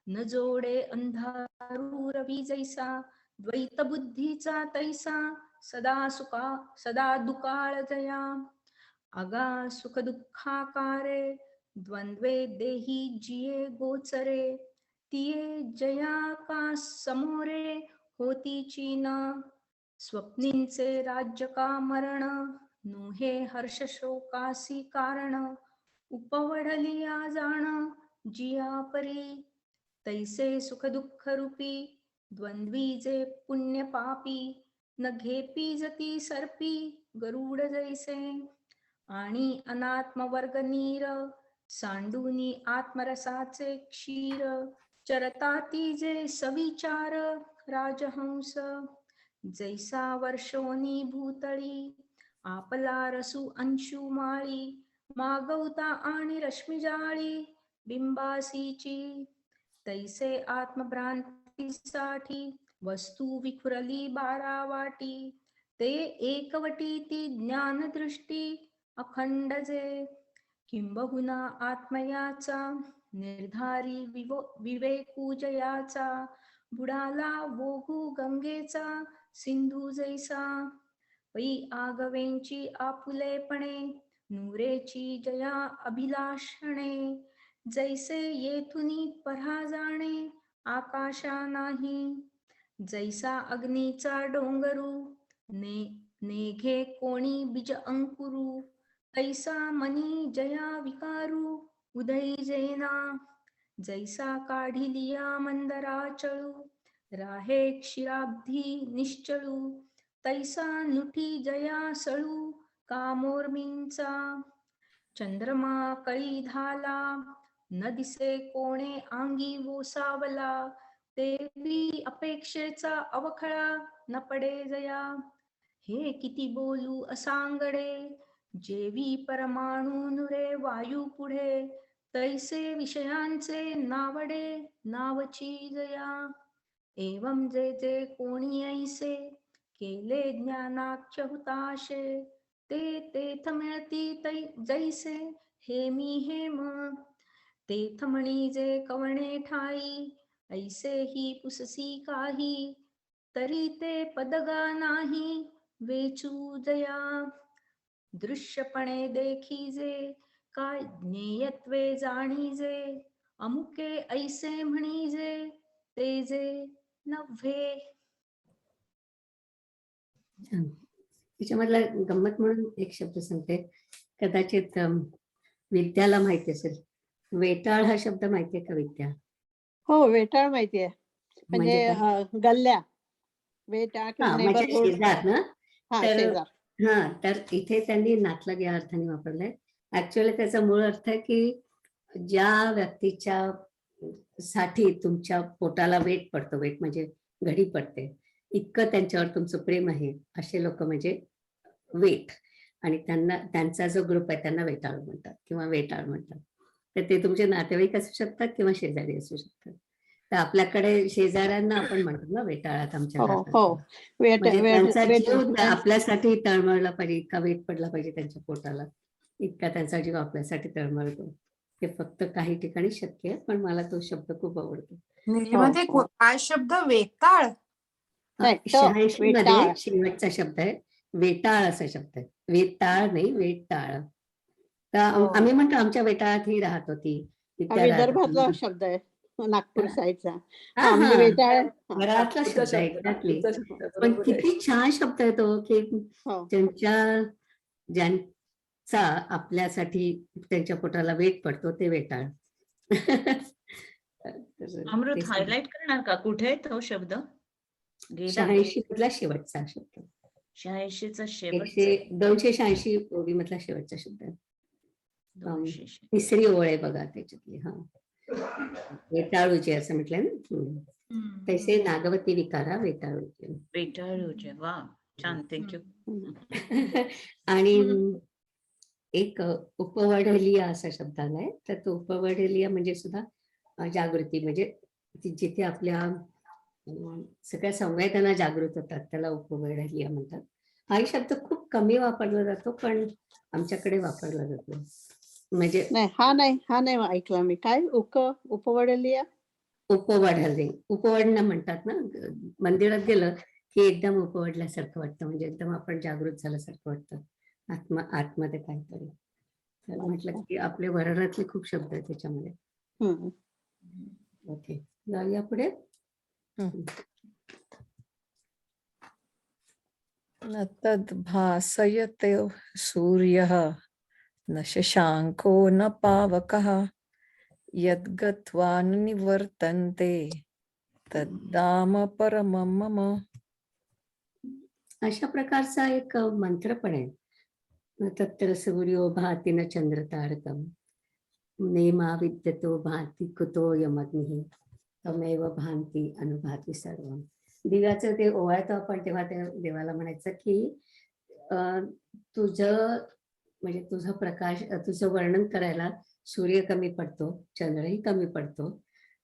न जोडे अंधारू रवी जैसा, द्वैत बुद्धीचा तैसा सदा दुकाळ जया, अगा सुख दुःखाकारे द्वंद्वे देही जिये गोचरे, तिये जया का समोरे होतीची ना, स्वप्नींचे राज्य का मरण, नोहे हर्ष शोकासी कारण, उपवडलिया जाण जिया परी, तैसे सुख दुःख रूपी द्वंद्वी जे पुण्य पापी, न घेपी जती सर्पी गरुड जैसे, आणि अनात्मवर्ग नीर सांडूनी आत्मरसाचे क्षीर, चरताती जे सविचार राजहंस, जैसा वर्षोनी भूतळी आपला रसू अंशू माळी, मागवता आणि रश्मी जाळी बिंबासीची, तैसे आत्मभ्रांतीसाठी वस्तू विखुरली बारावाटी, ते एकवटी ती ज्ञानदृष्टी अखंड जे, किंबहुना आत्मयाचा निर्धारी विवेकू जयाचा, बुडाला वोगू गंगेचा सिंधू जैसा, पै आगवेंची आपुलेपणे नूरेची जया अभिलाषणे, जैसे येथुनी परा जाणे आकाशा नाही, जैसा अग्नीचा डोंगरू नेघे कोणी बीज अंकुरू, तैसा मनी जया विकारू उदयी जेना, जैसा काढिलिया मंदरा चळू राहे क्षीराब्धी निश्चळू, तैसा नुठी जया सळू कामोर्मींचा, चंद्रमा कळी धाला न दिसे कोणे अंगी वोसावला, तेवी अपेक्षेचा अवखळा न पडे जया, हे किती बोलू असांगडे जेवी परमाणू नुरे वायू पुढे, तैसे विषयांचे नावडे नावची जया, एवं जे जे कोणी ऐसे केले ज्ञानाख्य हुताशे, ते तेथ मिळती जैसे हेमी हेम, तेथ म्हणी जे कवणे ठाई ऐसे ही पुससी काही, तरी ते पदगा नाही वेचू जया, दृश्यपणे देखीजे काय ज्ञेयत्वे जाणीजे, अमुके ऐसे म्हणीजे ते जे नव्हे. त्याच्यामधला गंमत म्हणून एक शब्द सांगते, कदाचित विद्याला माहिती असेल. वेटाळ हा शब्द माहितीये का विद्या? हो, वेटाळ माहितीये. म्हणजे काय? म्हणजे गल्ल्या, वेटाळ किंवा हा, म्हणजे नेबरहूड. शेजार ना. हा, तर शेजार. हा, तर इथे त्यांनी नातलग या अर्थाने वापरलंय. ऍक्च्युअली त्याचा मूळ अर्थ आहे की ज्या व्यक्तीच्या साठी तुमच्या पोटाला वेट पडतो, वेट म्हणजे घडी पडते, इतकं त्यांच्यावर तुमचं प्रेम आहे, असे लोक म्हणजे वेट, आणि त्यांचा जो ग्रुप आहे त्यांना वेटाळ म्हणतात किंवा वेटाळ म्हणतात. तर ते तुमचे नातेवाईक असू शकतात किंवा शेजारी असू शकतात. तर आपल्याकडे शेजाऱ्यांना आपण म्हणतो ना वेटाळात आमच्या हो घरात. हो, म्हणजे त्यांचा जीव म्हणजे आपल्यासाठी तळमळला पाहिजे, इतका वेट पडला पाहिजे त्यांच्या पोटाला, इतका त्यांचा जीव आपल्यासाठी तळमळतो. ते फक्त काही ठिकाणी शक्य आहे, पण मला तो शब्द खूप आवडतो. नीलिमाताई, काय शब्द वेताळ? नाही, 86 मध्ये वेटाळ. शेवटचा शब्द आहे वेटाळ असा शब्द आहे. वेताळ नाही, वेटाळ. तर हो. आम्ही म्हणतो आमच्या वेटाळात ही राहत होती, हा विद्या राहत विदर्भातला होती. शब्द आहे, नागपूर हा. साईडचा. हा, हा, म्हणजे हा. वेटाळ. हा, घरातला नागपूरचा शब्द आहे, शब्द, एक्झॅक्टली. नागपूरचा शब्द, पण बरोबर आहे. किती छान शब्द आहे तो, की हो. ज्यांचा आपल्यासाठी त्यांच्या पोटाला वेट पडतो ते वेटाळ. अमृत हायलाइट करणार का? कुठे आहे तो शब्द? गेला 86 मधला शेवटचा शब्द, 86चा शेवटचा 286 ओळी मधला शेवटचा शब्द आहे. 286. तिसरी ओळ आहे बघा त्याच्यातली. हा, वेटाळूचे असं म्हटलंय ना. तैसे नागवती विकारा वेटाळूचे. वेटाळूचे. वा, छान, थँक्यू. आणि एक उपवडलिया असा शब्द आलाय. तर तो उपवडलिया म्हणजे सुद्धा जागृती, म्हणजे जिथे आपल्या सगळ्या संवेदना जागृत होतात त्याला उपवडलिया म्हणतात. हाही शब्द खूप कमी वापरला जातो, पण आमच्याकडे वापरला जातो. म्हणजे नाही, हा नाही ऐकला मी. काय उपवडलिया? उपवडले, उपवडणं म्हणतात ना. मंदिरात गेलं की एकदम उपवडल्यासारखं वाटतं, म्हणजे एकदम आपण जागृत झाल्यासारखं वाटतं आतमध्ये काहीतरी. तर म्हटलं की आपल्या वराडातले खूप शब्द आहेत त्याच्यामध्ये. हम्म. ओके, जाऊया पुढे. न तद्भासयते सूर्यः न शशाङ्को न पावकः यद्गत्वा न निवर्तन्ते तद्धाम परमं मम. अशा प्रकारचा एक मंत्र पण आहे. न तत्र सूर्यो भाति न चंद्र तारकम नेमा विद्यतो भाति कुतो यमग्निः तमेव भांती अनुभाती सर्वम. दिव्याचं ते ओवाळतो आपण तेव्हा ते देवाला म्हणायचं की तुझं म्हणजे तुझं प्रकाश तुझं वर्णन करायला सूर्य कमी पडतो, चंद्रही कमी पडतो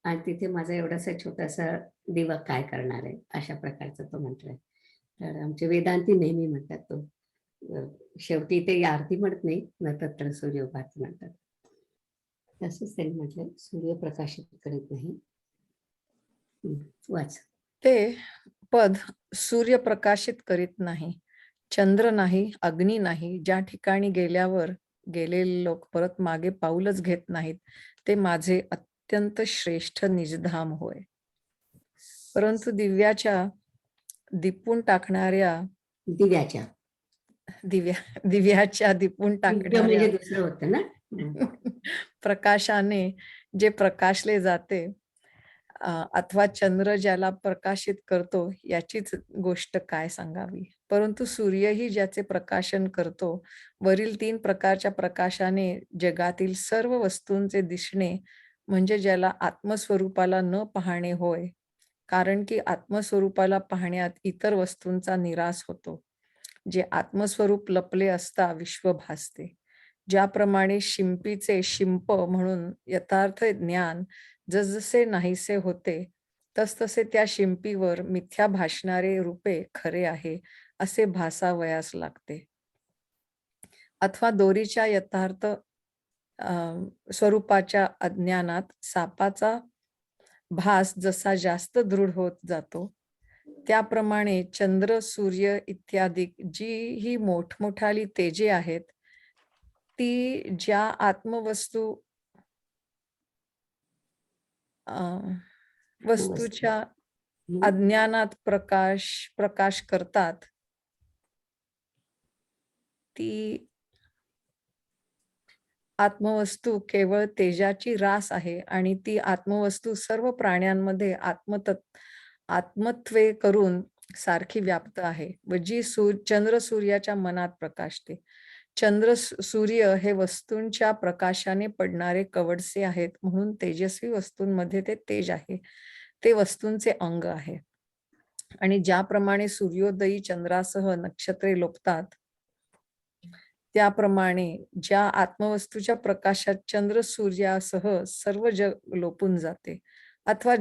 आणि तिथे माझा एवढासा छोटासा दिवा काय करणार आहे, अशा प्रकारचा तो मंत्र आहे. तर आमचे वेदांती नेहमी म्हणतात तो. शेवटी ते आरती म्हणत नाही, न तत्र सूर्य भाती म्हणतात. तसंच त्यांनी म्हटलंय, सूर्य प्रकाशित करीत नाही. वाच. ते पद सूर्य प्रकाशित करीत नाही, चंद्र नाही, अग्नी नाही, ज्या ठिकाणी गेल्यावर गेलेले लोक परत मागे पाऊलच घेत नाहीत, ते माझे अत्यंत श्रेष्ठ निजधाम होय. परंतु दिव्याच्या दिपून टाकणाऱ्या दिव्याच्या दिव्याच्या दिपून दिव्य म्हणजे टाकणाऱ्या दुसरं होतं ना. प्रकाशाने जे प्रकाशले जाते अथवा चंद्र ज्याला प्रकाशित करतो याचीच गोष्ट काय सांगावी. परंतु सूर्यही ज्याचे प्रकाशन करतो, वरील 3 प्रकारच्या प्रकाशाने जगातील सर्व वस्तूंचे दिसणे म्हणजे ज्याला आत्मस्वरूपाला न पाहणे होय. कारण की आत्मस्वरूपाला पाहण्यात इतर वस्तूंचा निराश होतो. जे आत्मस्वरूप लपले असता विश्व भासते. ज्याप्रमाणे शिंपीचे शिंप म्हणून यथार्थ ज्ञान जसजसे नाहीसे होते, तसतसे त्या शिंपीवर मिथ्या भासणारे रूपे खरे आहे असे भासावयास लागते. अथवा दोरीच्या यथार्थ स्वरूपाच्या अज्ञानात सापाचा भास जसा जास्त दृढ होत जातो, त्याप्रमाणे चंद्र, सूर्य इत्यादी जी ही मोठमोठाली तेजे आहेत, ती ज्या आत्मवस्तू वस्तूच्या अज्ञानात प्रकाश करतात, ती आत्मवस्तू केवळ तेजाची रास आहे आणि ती आत्मवस्तू सर्व प्राण्यांमध्ये आत्मत्वे करून सारखी व्याप्त आहे व जी चंद्र सूर्याच्या मनात प्रकाशते. चंद्र सूर्य हे वस्तूंच्या प्रकाशाने पडणारे कवडसे आहेत, म्हणून तेजस्वी वस्तूंमध्ये ते तेज आहे, ते वस्तूंचे अंग आहे. आणि ज्याप्रमाणे सूर्योदयी चंद्रासह नक्षत्रे लोपतात, त्याप्रमाणे ज्या आत्मवस्तूच्या प्रकाशात चंद्र सूर्यासह सर्व जग लोपून जाते, अथवा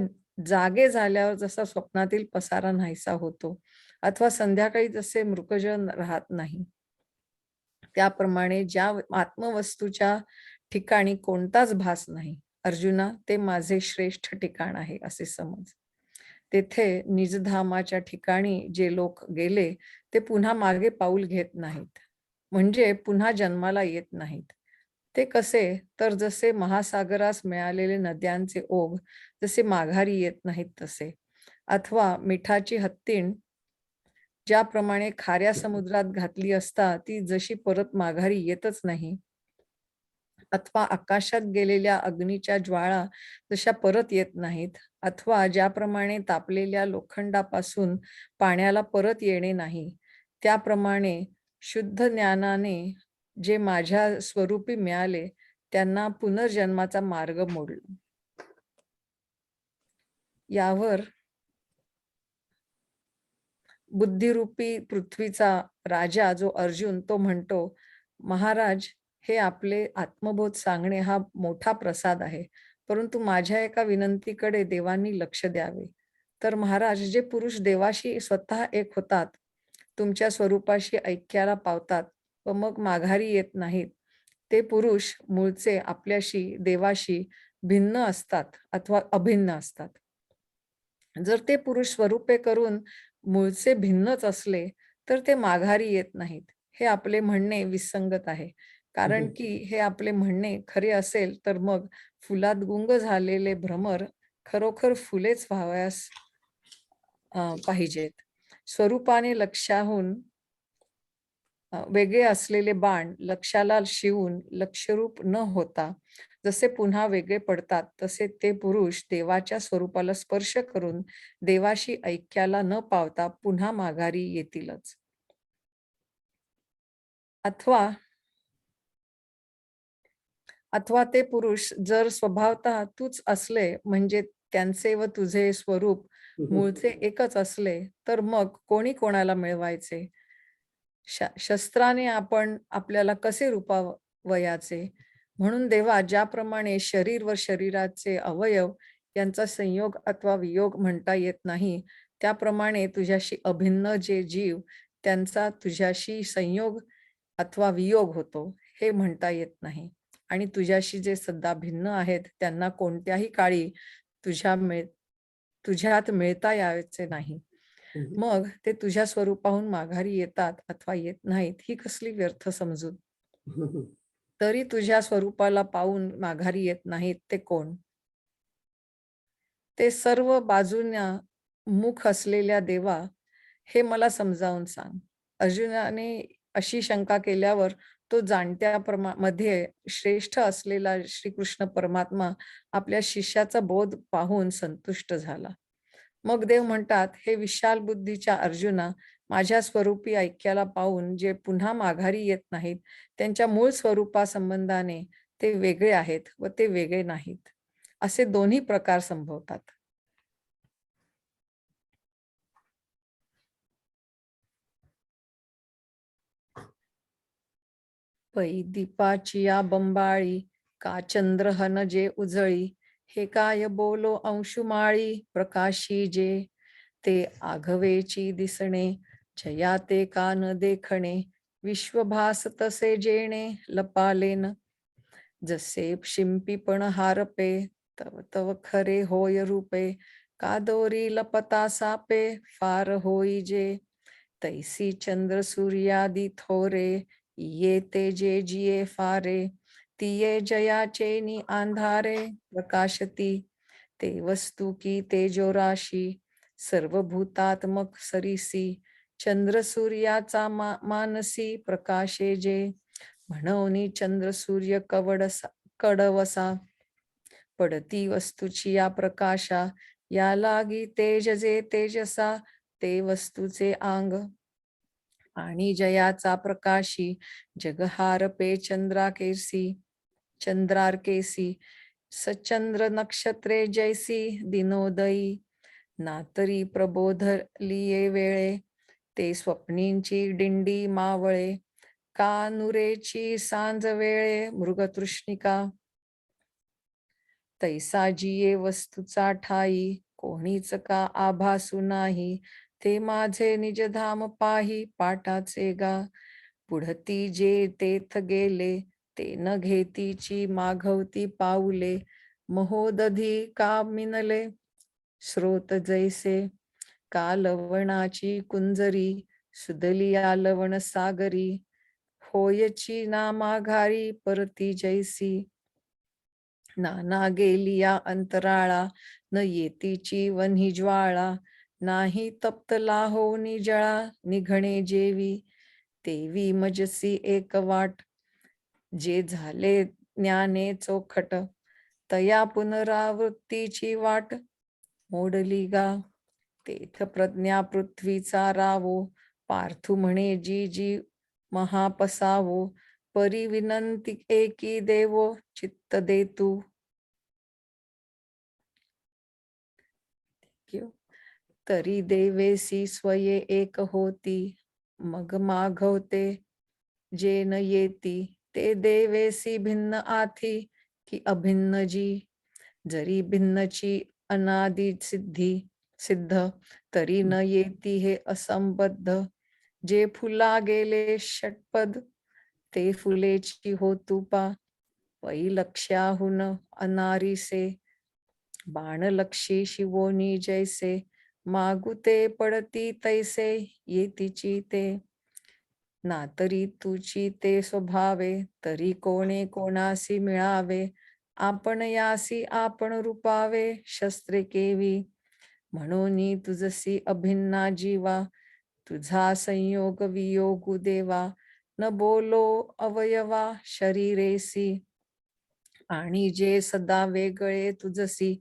जागे झाल्यावर जसा स्वप्नातील पसारा नाहीसा होतो, अथवा संध्याकाळी जसे मृगजळ राहत नाही, त्याप्रमाणे ज्या आत्मवस्तूच्या ठिकाणी कोणताच भास नाही, अर्जुना ते माझे श्रेष्ठ ठिकाण आहे असे समज. तेथे निजधामाच्या ठिकाणी जे लोक गेले ते पुन्हा मागे पाऊल घेत नाहीत, म्हणजे पुन्हा जन्माला येत नाहीत. ते कसे तर जसे महासागरास मिळालेले नद्यांचे ओघ जसे माघारी येत नाहीत तसे, अथवा मिठाची हत्तीण ज्याप्रमाणे खाऱ्या समुद्रात घातली असता ती जशी परत माघारी येतच नाही, अथवा आकाशात गेलेल्या अग्नीच्या ज्वाळा जशा परत येत नाहीत, अथवा ज्याप्रमाणे तापलेल्या लोखंडापासून पाण्याला परत येणे नाही, त्याप्रमाणे शुद्ध ज्ञानाने जे माझ्या स्वरूपी मिळाले त्यांना पुनर्जन्माचा मार्ग मोडला. यावर बुद्धिरूपी पृथ्वीचा राजा जो अर्जुन तो म्हणतो, महाराज हे आपले आत्मबोध सांगणे हा मोठा प्रसाद आहे, परंतु माझ्या एका विनंतीकडे देवांनी लक्ष द्यावे. तर महाराज जे पुरुष देवाशी स्वतः एक होतात, तुमच्या स्वरूपाशी ऐक्याला पावतात व मग माघारी येत नाहीत, ते पुरुष मूळचे आपल्याशी देवाशी भिन्न असतात अथवा अभिन्न असतात. जर ते पुरुष स्वरूपे करून मूळचे भिन्नच असले तर ते माघारी येत नाहीत. हे आपले म्हणणे विसंगत आहे. कारण की हे आपले म्हणणे खरे असेल तर मग फुलात गुंग झालेले भ्रमर खरोखर फुलेच व्हावयास पाहिजेत. स्वरूपाने लक्षाहून वेगळे असलेले बाण लक्षाला शिवून लक्षरूप न होता जसे पुन्हा वेगळे पडतात, तसे ते पुरुष देवाच्या स्वरूपाला स्पर्श करून देवाशी ऐक्याला न पावता पुन्हा माघारी येतीलच. अथवा ते पुरुष जर स्वभावतः तूच असले, म्हणजे त्यांचे व तुझे स्वरूप मूळचे एकच असले, तर मग कोणी कोणाला मिळवायचे? शस्त्राने आपण आपल्याला कसे रूपावयाचे? म्हणून देवा, ज्याप्रमाणे शरीर व शरीराचे अवयव यांचा संयोग अथवा वियोग म्हणता येत नाही, त्याप्रमाणे तुझ्याशी अभिन्न जे जीव त्यांचा तुझ्याशी संयोग अथवा वियोग होतो हे म्हणता येत नाही. आणि तुझ्याशी जे सध्या भिन्न आहेत त्यांना कोणत्याही काळी तुझ्यात मिळता यायचे नाही. मग ते तुझ्या स्वरूपाहून माघारी येतात अथवा येत नाहीत ही कसली व्यर्थ समजूत? तरी तुझ्या स्वरूपाला पाहून माघारी येत नाहीत ते कोण? ते सर्व बाजूंना मुख असलेल्या देवा, हे मला समजावून सांग. अर्जुनाने अशी शंका केल्यावर तो जाणत्या मध्ये श्रेष्ठ असलेला श्रीकृष्ण परमात्मा आपल्या शिष्याचा बोध पाहून संतुष्ट झाला. मग देव म्हणतात, हे विशाल बुद्धीच्या अर्जुना, माझ्या स्वरूपी ऐक्याला पाहून जे पुन्हा माघारी येत नाहीत, त्यांच्या मूळ स्वरूपा संबंधाने ते वेगळे आहेत व ते वेगळे नाहीत, असे दोन्ही प्रकार संभवतात. पै दीपाची या बंबाळी, का चंद्रहन जे उजळी, हे काय बोलो अंशुमाळी, प्रकाशी जे ते आघवेची दिसणे, जया ते का न देखणे, विश्वभास तसे जेणे लपालेन, जसे शिंपीपण हारपे, तव तव खरे होय रूपे, का दोरी लपता सापे, फार होई जे, तैसी चंद्र सूर्यादी थोरे, ये ते जे जिये फारे, तिये जयाचे नि अंधारे, प्रकाशती ते वस्तू की तेजो राशी, सर्वभूतात्मक सरीसी, चंद्र सूर्याचा मानसी, प्रकाशे जे, म्हणून चंद्र सूर्य कडवसा, पडती वस्तूची या प्रकाशा, या लागी तेज जे तेजसा, ते वस्तूचे अंग, आणि जयाचा प्रकाशी, जगहारपे चंद्रारकेसी, सचंद्र नक्षत्रे जैसी दिनोदयी, नातरी प्रबोधलिये वेळे, ते स्वप्नींची दिंडी मावळे, का नुरेची सांज वेळे मृगतृष्णिका, तैसा जिये वस्तूचा ठाई, कोणीच का आभासू नाही, ते माझे निजधाम पाही पाटाचे गा, पुढती जे तेथ गेले, ते न घेतीची माघवती पाऊले, महोदधी का मिनले, स्रोत जैसे, का लवणाची कुंजरी, सुदलिया लवण सागरी, होयची ना माघारी परती जैसी, नाना गेलिया अंतराळा, न येतीची वन्ही ज्वाळा, नाही तप्तला हो निजळा, निघणे जेवी, तेवी मजसी एक वाट, जे झाले ज्ञाने चोखट, तया पुनरावृत्तीची वाट, मोडली गा, तेथ प्रज्ञा पृथ्वीचा रावो, पार्थू म्हणे जी जी महापसावो, परी विनंती एकी देवो, चित्त देतू. तरी देवेसी स्वये एक होती, मग माघवते जे न येती, ते देवेसी भिन्न आथी की अभिन्न जी, जरी भिन्नची अनादि सिद्ध, तरी न येती हे असंबद्ध, जे फुला गेले षटपद, ते फुलेची होतुपा, पै लक्ष्याहून अनारीसे, बाणलक्षी शिवोनी जैसे, मागुते पडती तैसे, येतीची ते, ना तरी तुची ते स्वभावे, तरी कोणे कोणासी मिळावे, आपण यासी आपण रूपावे शस्त्रे केवी. म्हणून तुझसी अभिन्ना जीवा, तुझा संयोग वियोगू देवा. न बोलो अवयवा शरीरेसी, आणि जे सदा वेगळे तुझसी,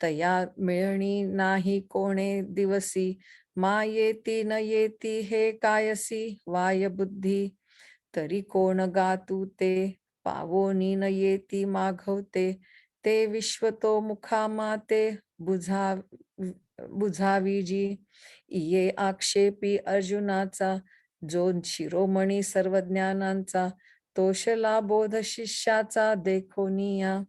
तया मिळणी नाही कोणे दिवसी. मा येती न येती हे कायसी वाय बुद्धी, तरी कोण गातू ते पावोनी न येती माघवते. ते विश्वतो मुखामाते बुझावी जी. ये आक्षेपी अर्जुनाचा, जो शिरोमणी सर्व ज्ञानांचा. तोषला बोध शिष्याचा देखोनिया.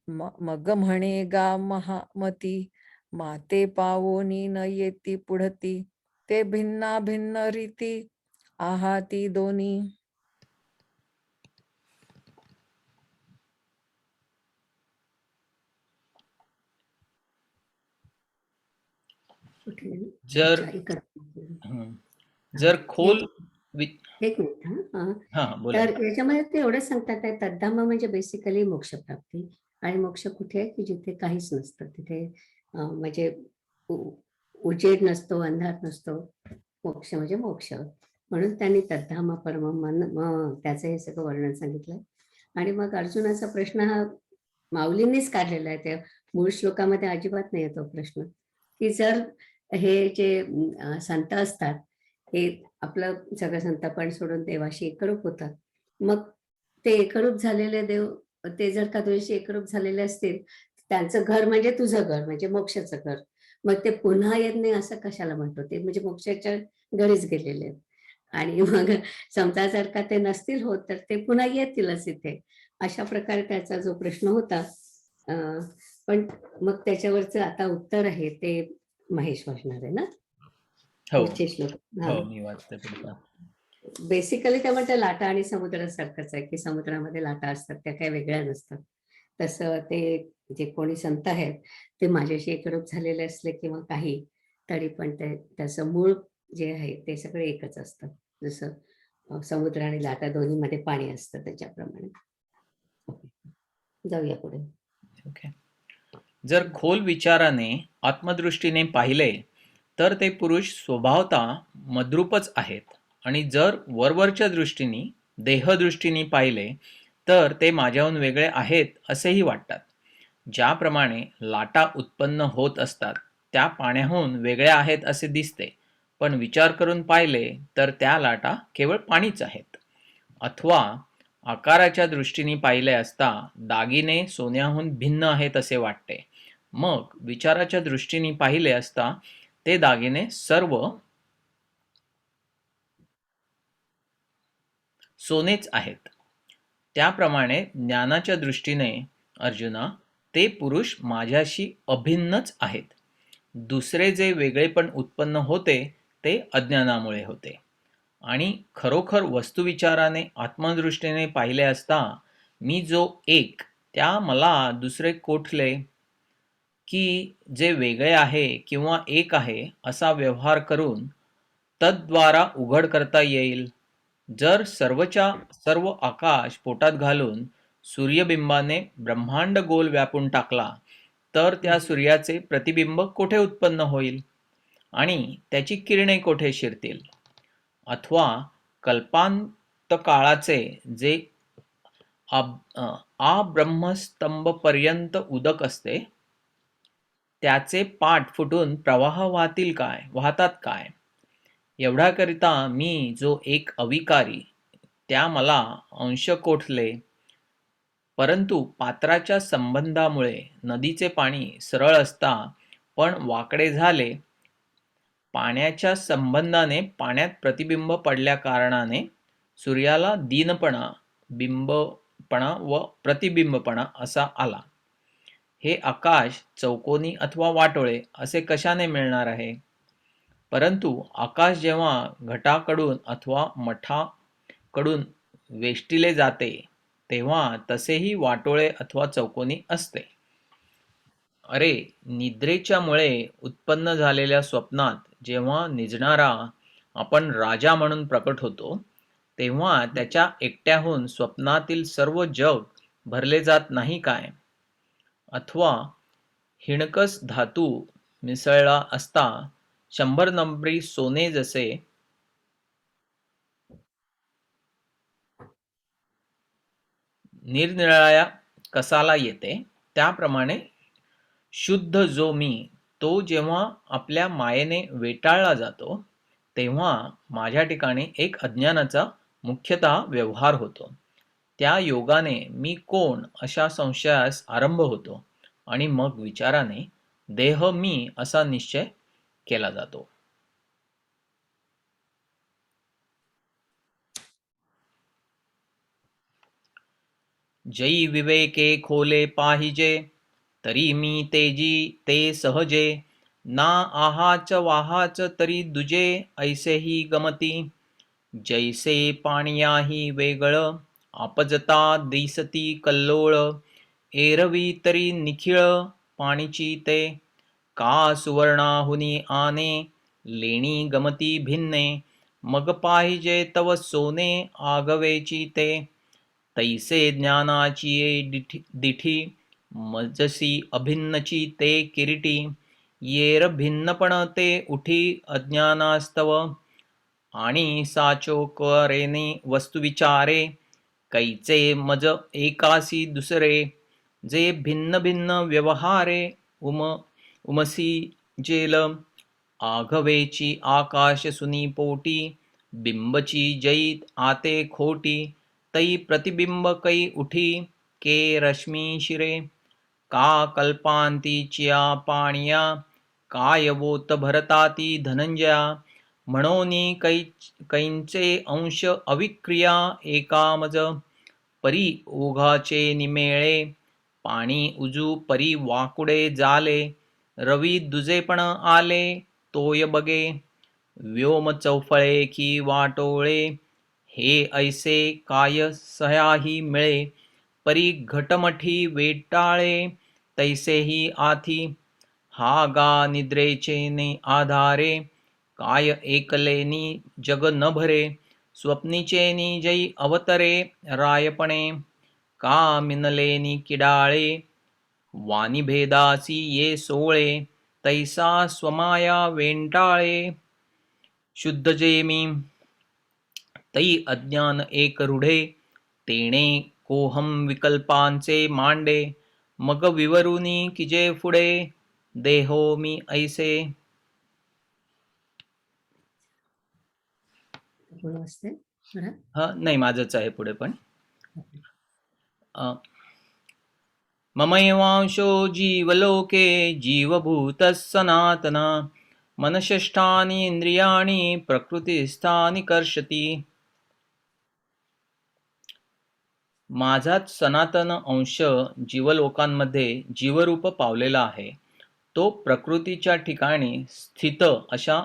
मग म्हणे गा महामती, माते पावोनी न येती पुढती. ते भिन्ना भिन्न रीती आहाती दोन्ही. कुठे जर अच्छा, एकच. हं. जर खोल एक मिनिट हा. हा बोला. तर याच्यामध्ये ते एवढंच सांगतात आहे, तद्धाम म्हणजे बेसिकली मोक्षप्राप्ती. आणि मोक्ष कुठे आहे की जिथे काहीच नसतं, तिथे म्हणजे उजेड नसतो, अंधार नसतो. मोक्ष म्हणजे मोक्ष. म्हणून त्यांनी तद्धाम परम त्याचं हे सगळं वर्णन सांगितलं. आणि मग अर्जुनाचा प्रश्न हा माऊलींनीच काढलेला आहे, त्या मूळ श्लोकामध्ये अजिबात नाही तो प्रश्न, की जर हे जे संत असतात, हे आपलं सगळं संतापण सोडून देवाशी एकरूप होतात, मग ते एकरूप झालेले देव, ते जर का तुझ्याशी एकरूप झालेले असतील, त्यांचं घर म्हणजे तुझं घर, म्हणजे मोक्षाचं घर. मग ते पुन्हा येत नाही असं कशाला म्हणतो? ते म्हणजे मोक्षाच्या घरीच गेलेले आहेत. आणि मग समजा जर का ते नसतील होत, तर ते पुन्हा येतीलच इथे. अशा प्रकारे त्याचा जो प्रश्न होता, पण मग त्याच्यावरचं आता उत्तर आहे ते महेश वाचणार आहे ना, हो पुढचे श्लोक. हो मी वाचते पुढचा. बेसिकली ते म्हणतात लाटा आणि समुद्रासारखंच आहे, की समुद्रामध्ये लाटा असतात, त्या काही वेगळ्या नसतात. तसं ते जे कोणी संत आहेत, ते माझ्याशी एकरूप झालेले असले किंवा काही, तरी पण ते त्याचं मूळ जे आहे ते सगळं एकच असतं. जसं समुद्र आणि लाटा दोन्हीमध्ये पाणी असतं त्याच्याप्रमाणे. जाऊया पुढे. ओके. जर खोल विचाराने आत्मदृष्टीने पाहिले तर ते पुरुष स्वभावतः मद्रूपच आहेत, आणि जर वरवरच्या दृष्टीने देहदृष्टीने पाहिले तर ते माझ्याहून वेगळे आहेत असेही वाटतात. ज्याप्रमाणे लाटा उत्पन्न होत असतात त्या पाण्याहून वेगळ्या आहेत असे दिसते, पण विचार करून पाहिले तर त्या लाटा केवळ पाणीच आहेत. अथवा आकाराच्या दृष्टीने पाहिले असता दागिने सोन्याहून भिन्न आहेत असे वाटते. मग विचाराच्या दृष्टीने पाहिले असता ते दागिने सर्व सोनेच आहेत. त्याप्रमाणे ज्ञानाच्या दृष्टीने अर्जुना, ते पुरुष माझ्याशी अभिन्नच आहेत. दुसरे जे वेगळेपण उत्पन्न होते ते अज्ञानामुळे होते. आणि खरोखर वस्तुविचाराने आत्मदृष्टीने पाहिले असता मी जो एक, त्या मला दुसरे कोठले, की जे वेगळे आहे किंवा एक आहे असा व्यवहार करून तद्वारा उघड करता येईल. जर सर्वच्या सर्व आकाश पोटात घालून सूर्यबिंबाने ब्रह्मांड गोल व्यापून टाकला तर त्या सूर्याचे प्रतिबिंब कोठे उत्पन्न होईल आणि त्याची किरणे कोठे शिरतील? अथवा कल्पांत काळाचे जे अब्रह्मस्तंभपर्यंत उदक असते, त्याचे पाठ फुटून प्रवाह वाहतात काय? एवढ्याकरिता मी जो एक अविकारी, त्या मला अंश कोठले. परंतु पात्राच्या संबंधामुळे नदीचे पाणी सरळ असता पण वाकडे झाले. पाण्याच्या संबंधाने पाण्यात प्रतिबिंब पडल्या कारणाने सूर्याला दीनपणा, बिंबपणा व प्रतिबिंबपणा असा आला. हे आकाश चौकोनी अथवा वाटोळे असे कशाने मिळणार आहे? परंतु आकाश जेव्हा घटाकडून अथवा मठाकडून वेष्टिले जाते तेव्हा तसेही वाटोळे अथवा चौकोनी असते. अरे, निद्रेच्या मुळे उत्पन्न झालेल्या स्वप्नात जेव्हा निजणारा आपण राजा म्हणून प्रकट होतो, तेव्हा त्याच्या एकट्याहून स्वप्नातील सर्व जग भरले जात नाही काय? अथवा हिणकस धातू मिसळला असता 100 नंबरी सोने जसे निरनिराळ्या कसाला येते, त्याप्रमाणे शुद्ध जो मी तो जेव्हा आपल्या मायेने वेटाळला जातो, तेव्हा माझ्या ठिकाणी एक अज्ञानाचा मुख्यतः व्यवहार होतो. त्या योगाने मी कोण अशा संशयास आरंभ होतो आणि मग विचाराने देह मी असा निश्चय केला जातो. जई विवेके खोले पाहिजे, तरी मी तेजी ते सहजे. ना आहाच वाहाच तरी दुजे, ऐसेही गमती. जैसे पाणियाही वेगळ, आपजता दिसती कल्लोळ. एरवी तरी निखिळ पाणीची ते, का सुवर्णाहुनी आने. लेणी गमती भिन्ने, मग पाहिजे तव सोने आगवेची ते. तैसे ज्ञानाची ये दिठी, मजसी अभिन्नची ते किरीटी. येर भिन्नपण ते उठी अज्ञानास्तव. आणि साचो करेने वस्तू विचारे, कैचे मज एकासी दुसरे. जे भिन्न भिन्न व्यवहारे, उमसी जेल. आघवेची आकाश सुनी पोटी, बिंबची जैत आते खोटी. तै प्रतिबिंब कै उठी, के रश्मी शिरे. का कल्पांतीच्या पाणिया, काय वोत भरताती धनंजया. म्हणोनी कैंचे अंश अविक्रिया एकामज. परी ओघाचे निमेळे, पाणी उजू परी वाकुडे जाले. रवी दुजेपण आले, तोय बगे. व्योम चौफळे की वाटोळे, हे ऐसे काय सह्याही मिळे. परी घटमठी वेटाळे, तैसेही आथी. हा गा निद्रेचे ने आधारे, काय एकलेनी जग न भरे. स्वप्नीचेनी जै अवतरे रायपणे, का मिनलेनी किडाळे. वाणी भेदासी ये सोळे, तैसा स्वमाया वेंटाळे. शुद्ध जे मी, तै अज्ञान एक रूढे. तेणे कोहम विकल्पांचे मांडे. मग विवरुनी किजे पुढे, देहो मी ऐसे. पूर्ण वाचते बरं. नाही, माझंच आहे पुढे पण. ममैवांशो जीवलोके, जीवभूतः सनातना. मनषष्ठानि इंद्रियाणि, प्रकृतिस्थानि कर्षति. माझाच सनातन अंश जीवलोकांमध्ये जीवरूप पावलेला आहे. तो प्रकृतीच्या ठिकाणी स्थित अशा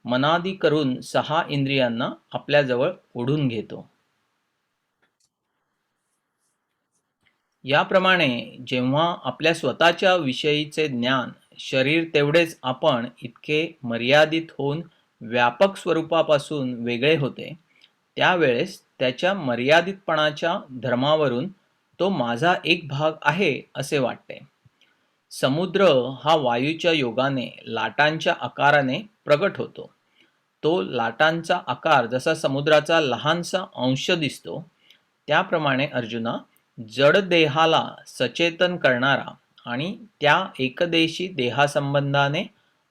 मनादी करून 6 इंद्रियांना आपल्याजवळ ओढून घेतो. याप्रमाणे जेव्हा आपल्या स्वतःच्या विषयीचे ज्ञान शरीर तेवढेच आपण इतके मर्यादित होऊन व्यापक स्वरूपापासून वेगळे होते, त्यावेळेस त्याच्या मर्यादितपणाच्या धर्मावरून तो माझा एक भाग आहे असे वाटते. समुद्र हा वायूच्या योगाने लाटांच्या आकाराने प्रगट होतो. तो लाटांचा आकार जसा समुद्राचा लहानसा अंश दिसतो, त्याप्रमाणे अर्जुना, जड देहाला सचेतन करणारा आणि त्या एकदेशी देहासंबंधाने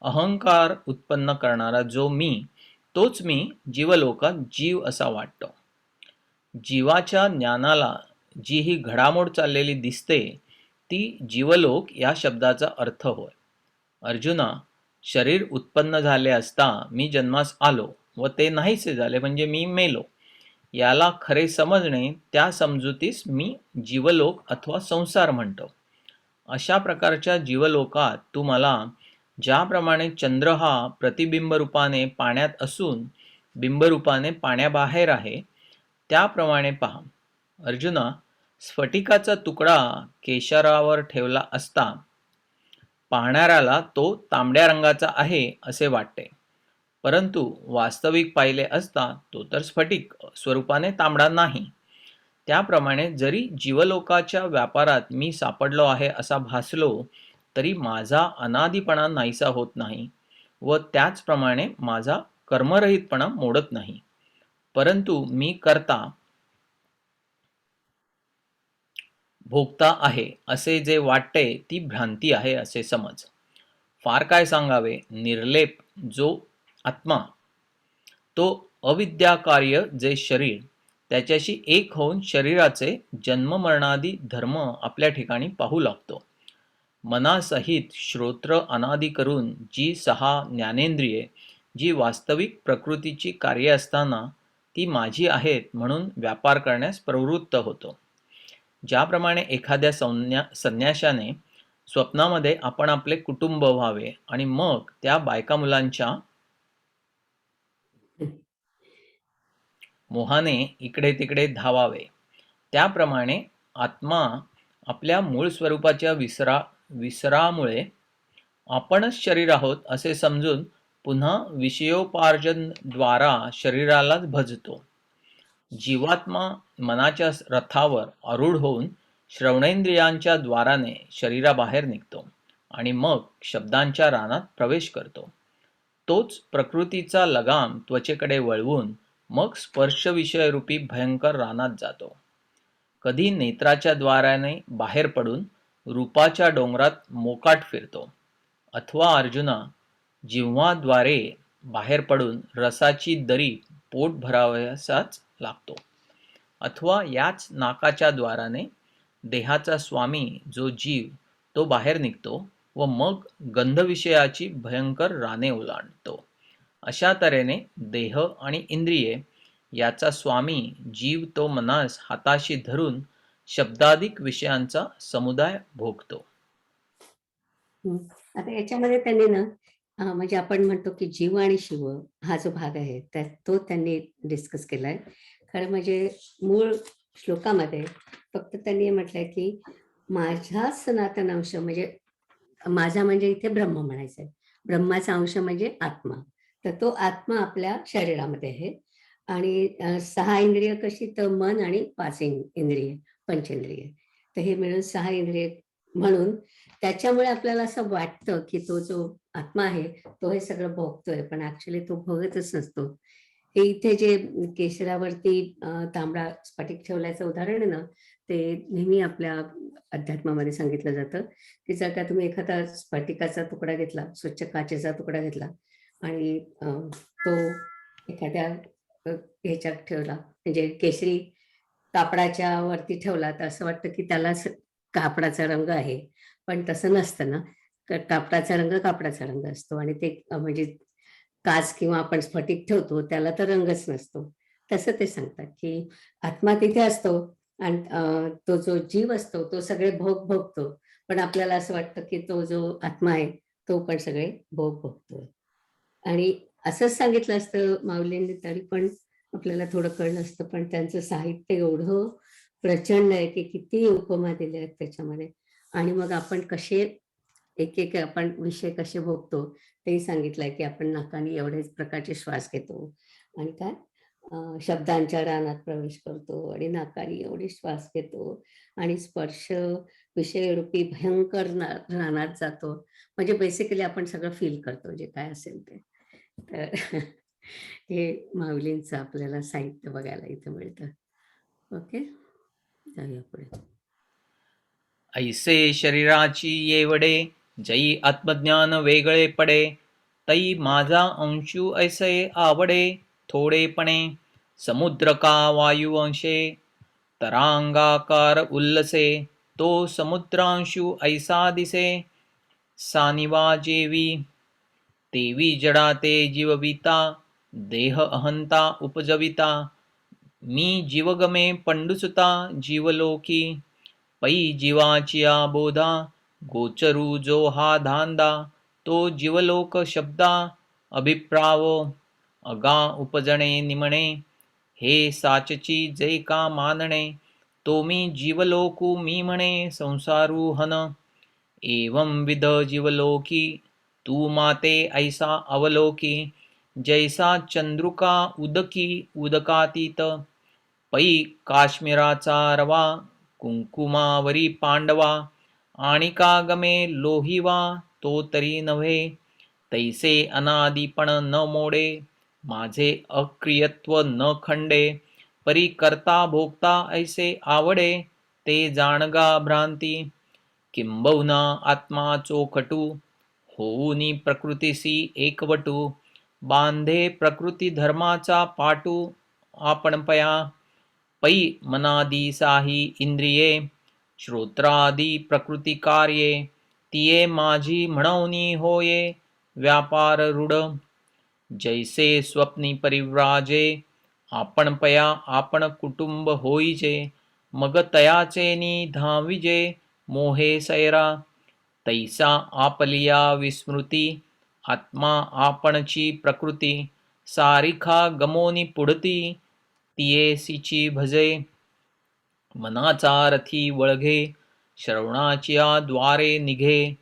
अहंकार उत्पन्न करणारा जो मी, तोच मी जीवलोकात जीव असा वाटतो. जीवाच्या ज्ञानाला जी ही घडामोड चाललेली दिसते, ती जीवलोक या शब्दाचा अर्थ होय. अर्जुना, शरीर उत्पन्न झाले असता मी जन्मास आलो व ते नाहीसे झाले म्हणजे मी मेलो, याला खरे समजणे, त्या समजुतीस मी जीवलोक अथवा संसार म्हणतो. अशा प्रकारच्या जीवलोकात तू मला ज्याप्रमाणे चंद्र हा प्रतिबिंब रूपाने पाण्यात असून बिंबरूपाने पाण्याबाहेर आहे, त्याप्रमाणे पहा. अर्जुना, स्फटिकाचा तुकडा केशरावर ठेवला असता पाहणाऱ्याला तो तांबड्या रंगाचा आहे असे वाटते, परंतु वास्तविक पाहिले असता तो तर स्फटिक स्वरूपाने तांबडा नाही. त्याप्रमाणे जरी जीवलोकाच्या व्यापारात मी सापडलो आहे असा भासलो तरी माझा अनादिपणा नाहीसा होत नाही व त्याचप्रमाणे माझा कर्मरहितपणा मोडत नाही, परंतु मी करता भोगता आहे असे जे वाटते ती भ्रांती आहे असे समज. फार काय सांगावे, निर्लेप जो आत्मा, तो अविद्याकार्य जे शरीर, त्याच्याशी एक होऊन शरीराचे जन्ममरणादी धर्म आपल्या ठिकाणी पाहू लागतो. मनासहित श्रोत्र अनादी करून जी 6 ज्ञानेंद्रिये, जी वास्तविक प्रकृतीची कार्ये असताना ती माझी आहेत म्हणून व्यापार करण्यास प्रवृत्त होतो. ज्याप्रमाणे एखाद्या संन्याशाने स्वप्नामध्ये आपण आपले कुटुंब व्हावे आणि मग त्या बायका मुलांच्या मोहाने इकडे तिकडे धावावे, त्याप्रमाणे आत्मा आपल्या मूळ स्वरूपाच्या विसरामुळे आपणच शरीर आहोत असे समजून पुन्हा विषयोपार्जनद्वारा शरीरालाच भजतो. जीवात्मा मनाच्या रथावर आरूढ होऊन श्रवणेंद्रियांच्या द्वाराने शरीराबाहेर निघतो आणि मग शब्दांच्या रानात प्रवेश करतो. तोच प्रकृतीचा लगाम त्वचेकडे वळवून मग स्पर्श विषयरूपी भयंकर रानात जातो. कधी नेत्राच्या द्वाराने बाहेर पडून रूपाच्या डोंगरात मोकाट फिरतो, अथवा अर्जुना जिव्हाद्वारे बाहेर पडून रसाची दरी पोट भरावयासाच लागतो, अथवा याच नाकाच्या द्वाराने देहाचा स्वामी जो जीव तो बाहेर निघतो व मग गंधविषयाची भयंकर राने ओलांडतो. अशा तऱ्हेने देह आणि इंद्रिये याचा स्वामी जीव तो मनास हाताशी धरून शब्दाधिक विषयांचा समुदाय भोगतो. आता याच्यामध्ये त्यांनी ना म्हणजे आपण म्हणतो की जीव आणि शिव हा जो भाग आहे तो त्यांनी डिस्कस केलाय. खरं म्हणजे मूळ श्लोकामध्ये फक्त त्यांनी म्हटलंय की माझा सनातन अंश, म्हणजे माझा म्हणजे इथे ब्रह्म म्हणायचंय, ब्रह्माचा अंश म्हणजे आत्मा. तर तो आत्मा आपल्या शरीरामध्ये आहे आणि 6 इंद्रिय कशी, तर मन आणि 5 इंद्रिय, पंचेंद्रिय, तर हे मिळून 6 इंद्रिय म्हणून त्याच्यामुळे आपल्याला असं वाटतं की तो जो आत्मा आहे तो हे सगळं भोगतोय, पण ऍक्च्युली तो भोगतच नसतो. हे इथे जे केशरावरती तांबडा स्फटिक ठेवल्याचं उदाहरण आहे ना, ते नेहमी आपल्या अध्यात्मामध्ये सांगितलं जातं की जर का तुम्ही एखादा स्फटिकाचा तुकडा घेतला, स्वच्छ काचेचा तुकडा घेतला आणि तो एखाद्या ह्याच्यात ठेवला, म्हणजे केशरी कापडाच्या वरती ठेवला, तर असं वाटतं की त्याला कापडाचा रंग आहे, पण तसं नसतं ना. कापडाचा रंग असतो आणि ते म्हणजे काच किंवा आपण स्फटिक ठेवतो त्याला तर रंगच नसतो. तसं ते सांगतात की आत्मा तिथे असतो आणि तो जो जीव असतो तो सगळे भोग भोगतो, पण आपल्याला असं वाटतं की तो जो आत्मा आहे तो पण सगळे भोग भोगतोय. आणि असंच सांगितलं असतं माऊलींनी तरी पण आपल्याला थोडं कळलं असतं, पण त्यांचं साहित्य एवढं प्रचंड आहे की किती उपमा दिल्या आहेत त्याच्यामध्ये. आणि मग आपण कसे एक आपण विषय कसे भोगतो ते सांगितलंय की आपण नाकाने एवढेच प्रकारचे श्वास घेतो आणि काय शब्दांच्या रानात प्रवेश करतो आणि नाकाने एवढे श्वास घेतो आणि स्पर्श विषयरूपी भयंकर रानात जातो. म्हणजे बेसिकली आपण सगळं फील करतो जे काय असेल ते. तर हे माऊलींचं आपल्याला साहित्य बघायला इथे मिळतं. ओके, जाऊया पुढे. ऐसे शरीराची येवडे, जई आत्मज्ञान वेगळे पडे, तई माझा अंशू ऐसे आवडे थोडेपणे. समुद्र का वायू अंशे, तरांगाकार उल्लसे, तो समुद्रांशू ऐसा दिसे. सानिवा जेवी तेवी जडा ते जीवविता, देह अहंता उपजविता. मी जीवगमे पंडुसुता जीवलोकी, पै जीवाचिया बोधा, गोचरू जो हा धांदा. तो जीवलोक शब्दा अभिप्रावो, अगा उपजणे निमणे. हे साचची जे का मानणे, तो मी जीवलोकू मी म्हणे संसारू हन. एवं विध जीवलोकी, तू माते ऐसा अवलोकी. जैसा चंद्रुका उदकी उदकातीत, पै काश्मीराचा रवा कुंकुमावरी पांडवा आणि का गमे लोहिवा तो तरी नव्हे तैसे अनादिपण न मोडे माझे अक्रियत्व न खंडे परी करता भोगता ऐसे आवडे ते जाणगा भ्रांती किंबहुना आत्मा चोखटू होऊनी प्रकृतीसी एकवटू बांधे प्रकृती धर्माचा पाटू आपण पया पै मनादी साही इंद्रिये श्रोत्रादी प्रकृती कार्ये तिये माझी म्हणवनी होये व्यापार रूढ जैसे स्वप्नी परिव्राजे आपण पया आपण कुटुंब होईजे मग तयाचे नि धाविजे मोहे सैरा तैसा आपलिया विस्मृती आत्मा आपणची प्रकृती सारिखा गमोनी पुढती तियेसीची भजे मनाचा रथी वळघे श्रवणाचिया द्वारे निघे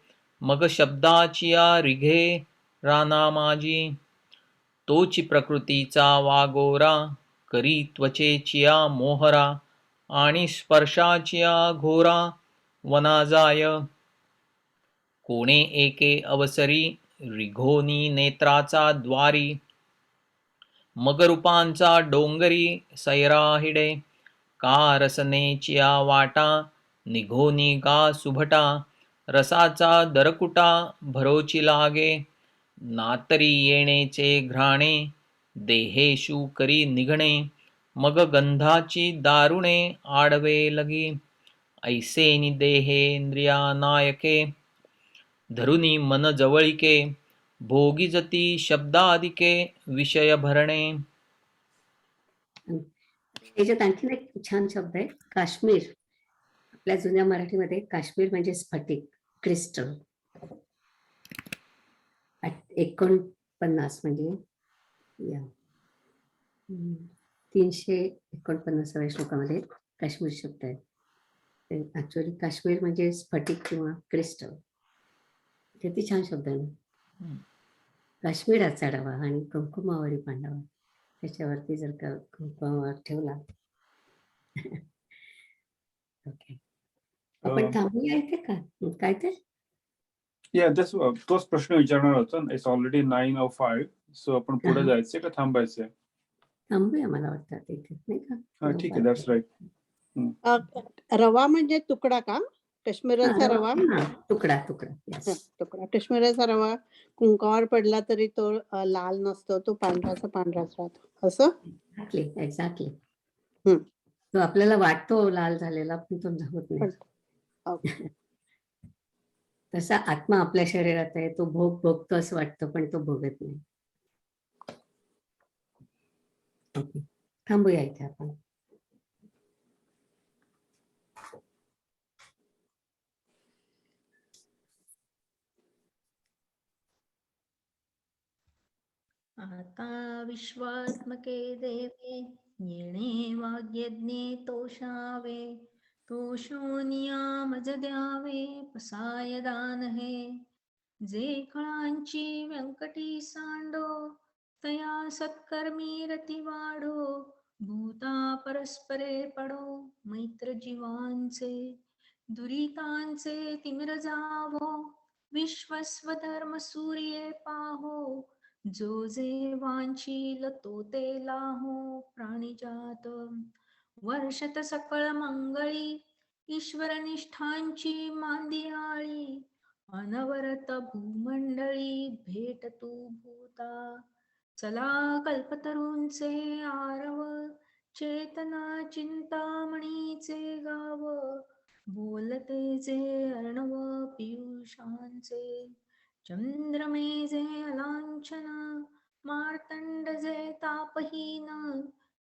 मग शब्दाचिया रिघे राना माझी तोची प्रकृतीचा वागोरा करी त्वचेचिया मोहरा आणि स्पर्शाचिया घोरा वना जाय कोणे एके अवसरी रिघोनी नेत्राचा द्वारी मग रूपांचा डोंगरी सैराहिडे का रसनेचिया वाटा निघोनी गा सुभटा रसाचा दरकुटा भरोची लागे नातरी येणेचे घ्राणे देहेशु करी निघणे मग गंधाची दारुणे आडवे लगी ऐसेनी देहेंद्रिया नायके धरुनी मन जवळिके भोगीजती शब्दादिके विषय भरणे. याच्यात आणखीन एक छान शब्द आहे काश्मीर. आपल्या जुन्या मराठीमध्ये काश्मीर म्हणजे स्फटिक क्रिस्टल. 49 म्हणजे या 349व्या श्लोकामध्ये काश्मीर शब्द आहे. ऍक्च्युअली काश्मीर म्हणजे स्फटिक किंवा क्रिस्टल. किती छान शब्द आहे ना. काश्मीराचा रवा आणि कुंकुमावरी पांडवा त्याच्यावरती जर का कुंकुमावर ठेवला. ओके आपण थांबूया इथे का काय ते तोच प्रश्न विचारणार होता. इट्स ऑलरेडी 9:05 सो आपण पुढे जायचंय का थांबायचंय? थांबूया मला वाटतं इथे नाही का. हा ठीक आहे. That's right. रवा म्हणजे तुकडा का? काश्मीराचा रवा तुकडा तुकडा तुकडा काश्मीराचा रवा कुंकावर पडला तरी तो लाल नसतो, तो पांढराच राहतो असं. एक्झॅक्टली. तो आपल्याला वाटतो लाल झालेला पण तो होत नाही. तसा आत्मा आपल्या शरीरात आहे, तो भोगतो असं वाटतं पण तो भोगत नाही. थांबूया इथे आपण. आता विश्वात्मके देवे येणे वाग्यज्ञे तोषावे तोषो नियामज द्यावे पसाय दान हे जे खळांची व्यंकटी सांडो तया सत्कर्मी रती वाढो भूता परस्परे पडो मैत्र जीवांचे दुरितांचे तिमिर जावो विश्वस्वधर्म सूर्ये पाहो जो जे वांछील तो ते लाहो प्राणिजात वर्षत सकळ मंगळी ईश्वर निष्ठांची मांदियाळी अनवरत भूमंडळी भेट तू भूता चला कल्पतरूंचे आरव चेतना चिंतामणीचे गाव बोलते जे अर्णव पियुषांचे चंद्रमेजे अलांछन मार्तंड जे तापहीन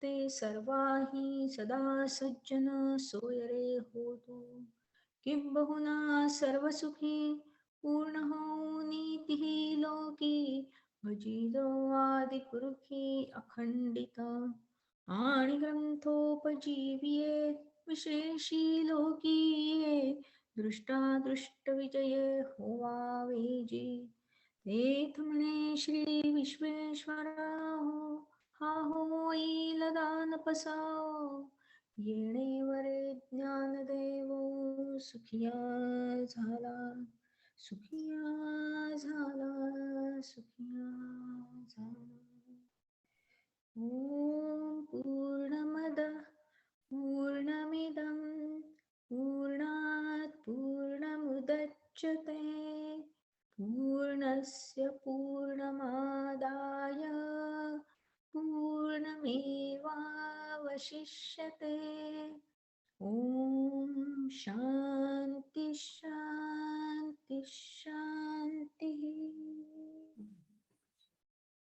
ते सर्वाही सदा सज्जन सोयरे होतु किंबहुना सर्वसुखी पूर्ण हो नीती लोकी भजिलो आदिपुरुषी अखंडित आणि ग्रंथोपजीविये विशेषी लोकीये दृष्टादृष्ट विजये होवावे जी तेथ म्हणे श्री विश्वेश्वरा हो हा होईल दानपसाव येणेवरे ज्ञानदेव सुखिया झाला सुखिया झाला सुखिया झाला. ओम पूर्णमद पूर्णमिदं पूर्णात् पूर्णमुदच्यते पूर्णस्य पूर्णमादाय पूर्णमेवावशिष्यते. ओम शांती शांती